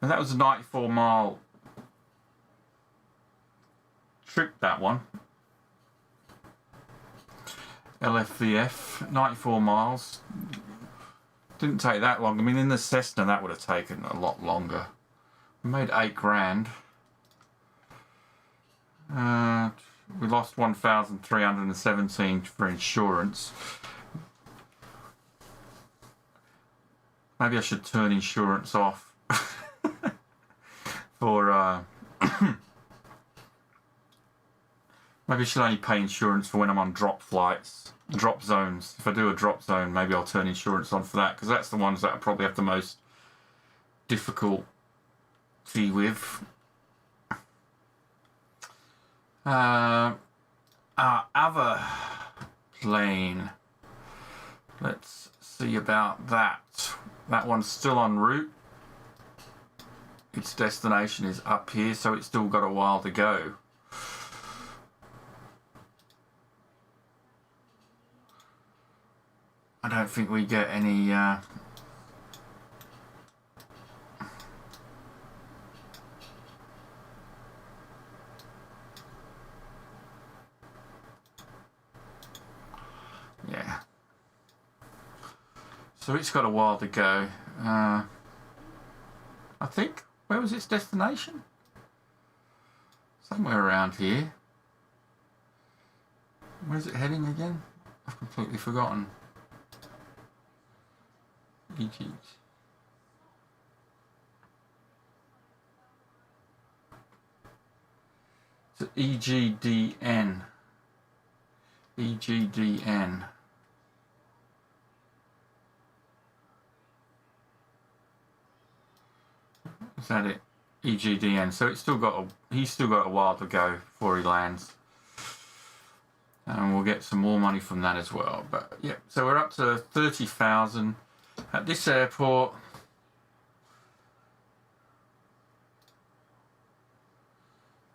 And that was a 94-mile trip, that one. LFVF, 94 miles. Didn't take that long. I mean, in the Cessna, that would have taken a lot longer. We made $8,000. We lost 1,317 for insurance. Maybe I should turn insurance off for maybe I should only pay insurance for when I'm on drop flights, drop zones. If I do a drop zone, maybe I'll turn insurance on for that, because that's the ones that I probably have the most difficulty with. Our other plane, let's see about that. That one's still en route. Its destination is up here, so it's still got a while to go. I don't think we get any yeah. So it's got a while to go. I think, where was its destination? Somewhere around here. Where's it heading again? I've completely forgotten. EG. So EGDN. EGDN. Is that it? EGDN. So it's still got he's still got a while to go before he lands. And we'll get some more money from that as well. But yeah, so we're up to 30,000 at this airport.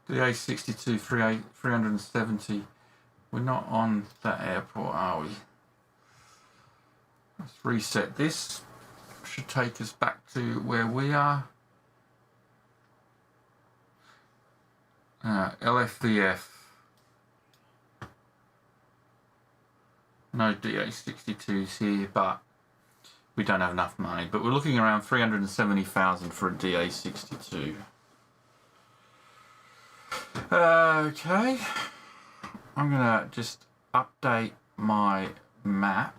The A62 370. We're not on that airport, are we? Let's reset this. Should take us back to where we are. LFVF. No DA62s here, but we don't have enough money. But we're looking around 370,000 for a DA62. Okay. I'm gonna just update my map.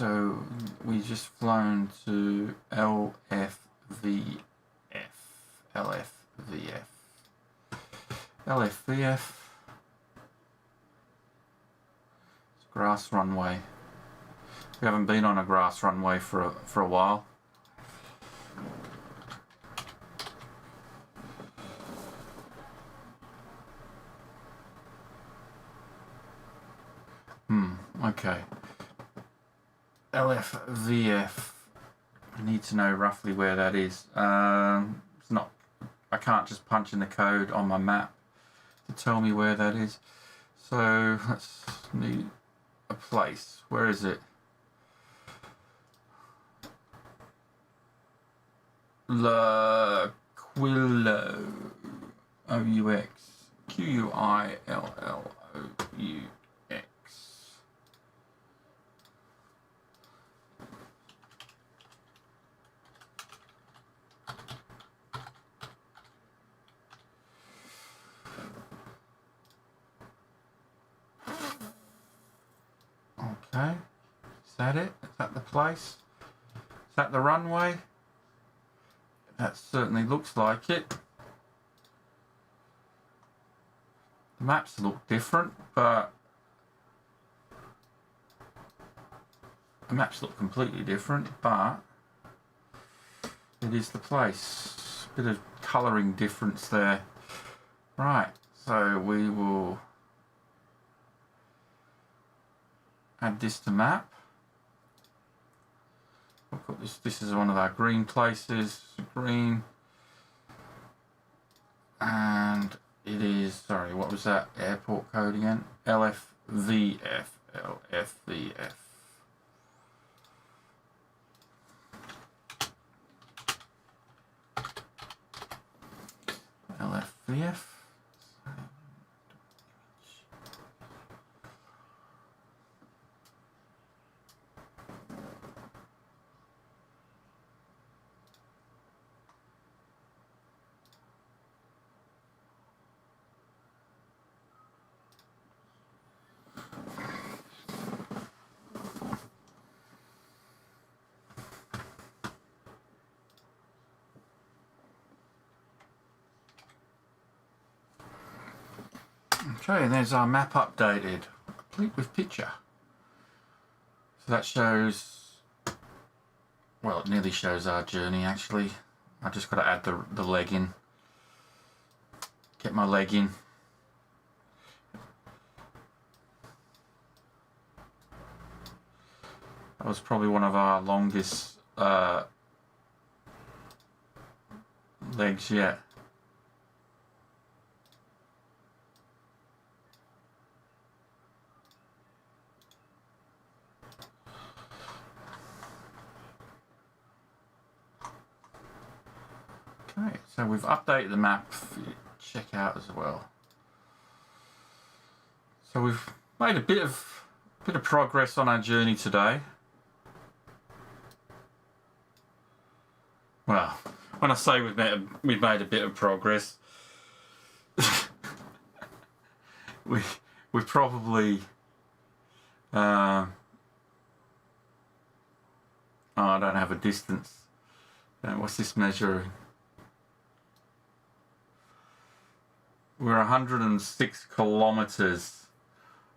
so we just flown to LFVF. It's grass runway. We haven't been on a grass runway for a while. Okay. LFVF. I need to know roughly where that is. It's not. I can't just punch in the code on my map to tell me where that is. So let's need a place. Where is it? L'Aquillo. OUX. QUILLOUX. Okay, is that it? Is that the place? Is that the runway? That certainly looks like it. The maps look different, but the maps look completely different, but it is the place. Bit of colouring difference there. Right, so we will add this to map. We'll put this. This is one of our green places. Green, and it is. Sorry, what was that airport code again? LFVF. LFVF. LFVF. Okay, and there's our map updated, complete with picture. So that shows, well, it nearly shows our journey actually. I just got to add the leg in. Get my leg in. That was probably one of our longest legs yet. Okay, so we've updated the map for you to check out as well. So we've made a bit of progress on our journey today. Well, when I say we've made a bit of progress, we've probably oh, I don't have a distance. What's this measuring? We're 106 kilometers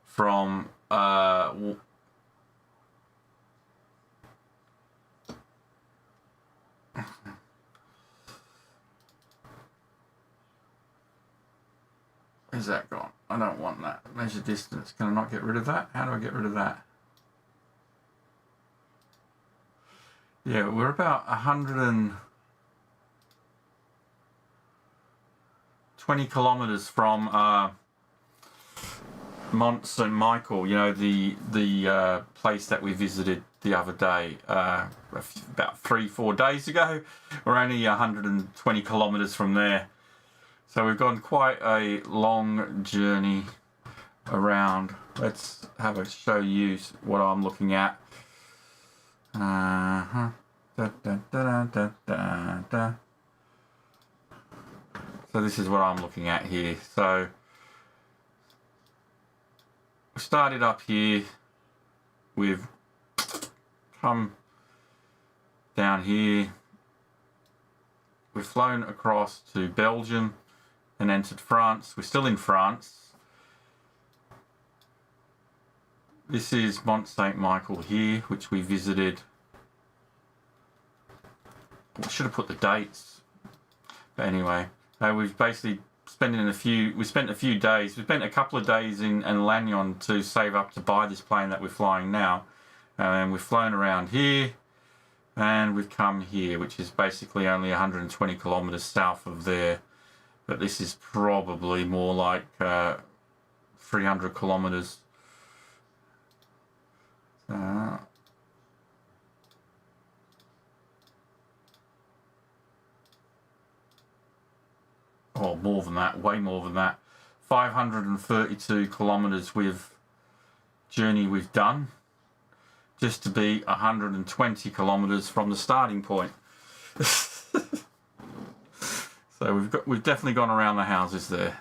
from where's that gone? I don't want that. Measure distance. Can I not get rid of that? How do I get rid of that? Yeah, we're about 120 kilometers from Mont-Saint-Michel, you know, the place that we visited the other day, about 3-4 days ago. We're only 120 kilometers from there. So we've gone quite a long journey around. Let's have a show you what I'm looking at. So this is what I'm looking at here. So we started up here with come down here. We've flown across to Belgium and entered France. We're still in France. This is Mont-Saint-Michel here, which we visited. I should have put the dates. But anyway, we've basically spent a few days. We spent a couple of days in Lannion to save up to buy this plane that we're flying now. And we've flown around here. And we've come here, which is basically only 120 kilometers south of there. But this is probably more like 300 kilometers. Or more than that, way more than that. 532 kilometers journey we've done, just to be 120 kilometers from the starting point. So we've definitely gone around the houses there.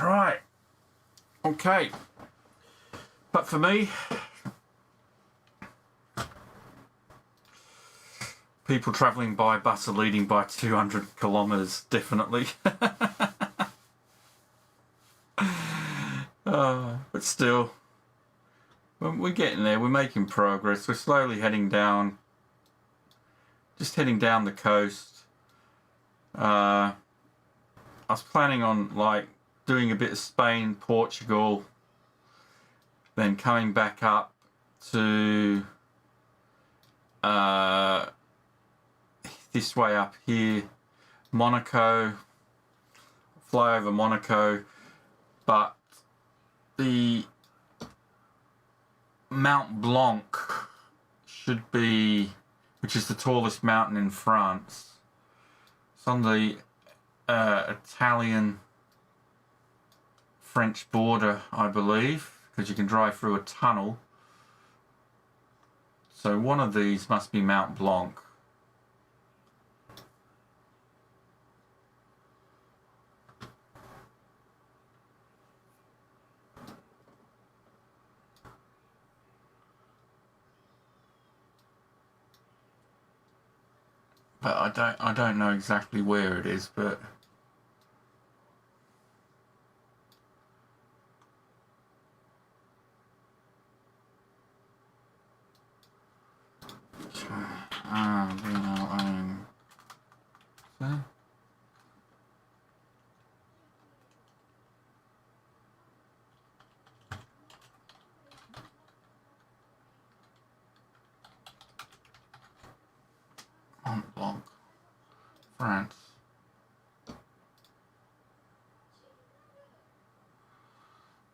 Right. Okay. But for me, people travelling by bus are leading by 200 kilometres, definitely. But still, we're getting there. We're making progress. We're slowly heading down. Just heading down the coast. I was planning on doing a bit of Spain, Portugal, then coming back up to this way up here, Monaco, fly over Monaco, but the Mont Blanc should be, which is the tallest mountain in France. It's on the Italian-French border, I believe, because you can drive through a tunnel. So one of these must be Mont Blanc. But I don't know exactly where it is, but Mont Blanc, France.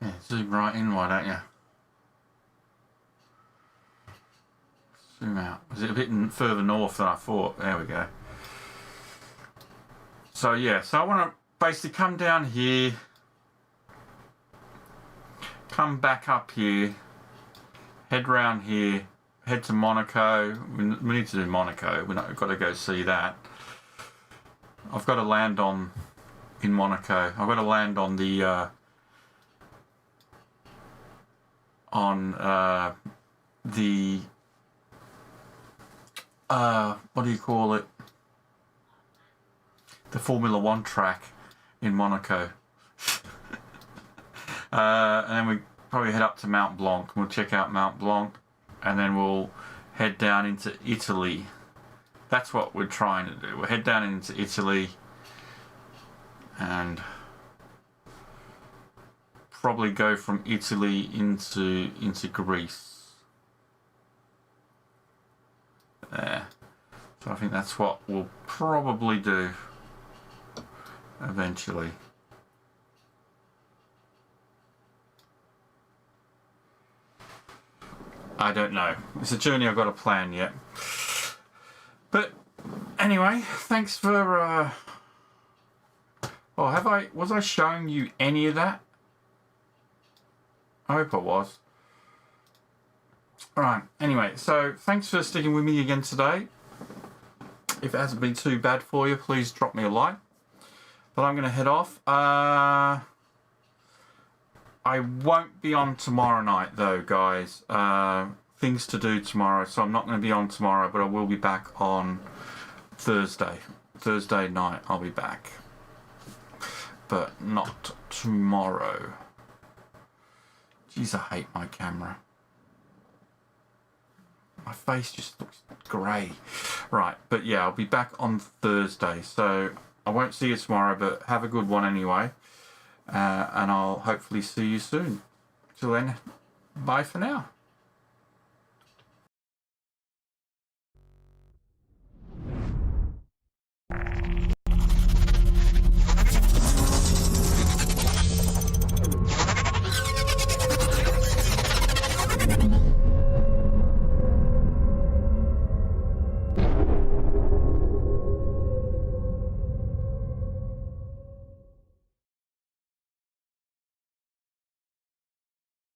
Yeah, zoom right in, why don't you? Zoom out. Was it a bit further north than I thought? There we go. So yeah, so I want to basically come down here, come back up here, head round here, head to Monaco. We need to do Monaco. We've got to go see that. I've got to land in Monaco. I've got to land on the what do you call it? The Formula One track in Monaco. And then we probably head up to Mont Blanc. We'll check out Mont Blanc, and then we'll head down into Italy. That's what we're trying to do. We'll head down into Italy and probably go from Italy into Greece. There. So I think that's what we'll probably do eventually. I don't know. It's a journey I've got to plan yet. But anyway, thanks for was I showing you any of that? I hope I was. Alright, anyway, so thanks for sticking with me again today. If it hasn't been too bad for you, please drop me a like. But I'm going to head off. I won't be on tomorrow night though, guys. Things to do tomorrow, so I'm not going to be on tomorrow, but I will be back on Thursday. Thursday night I'll be back. But not tomorrow. Jeez, I hate my camera. My face just looks grey. Right, but yeah, I'll be back on Thursday, so I won't see you tomorrow, but have a good one anyway. And I'll hopefully see you soon. Till then, bye for now.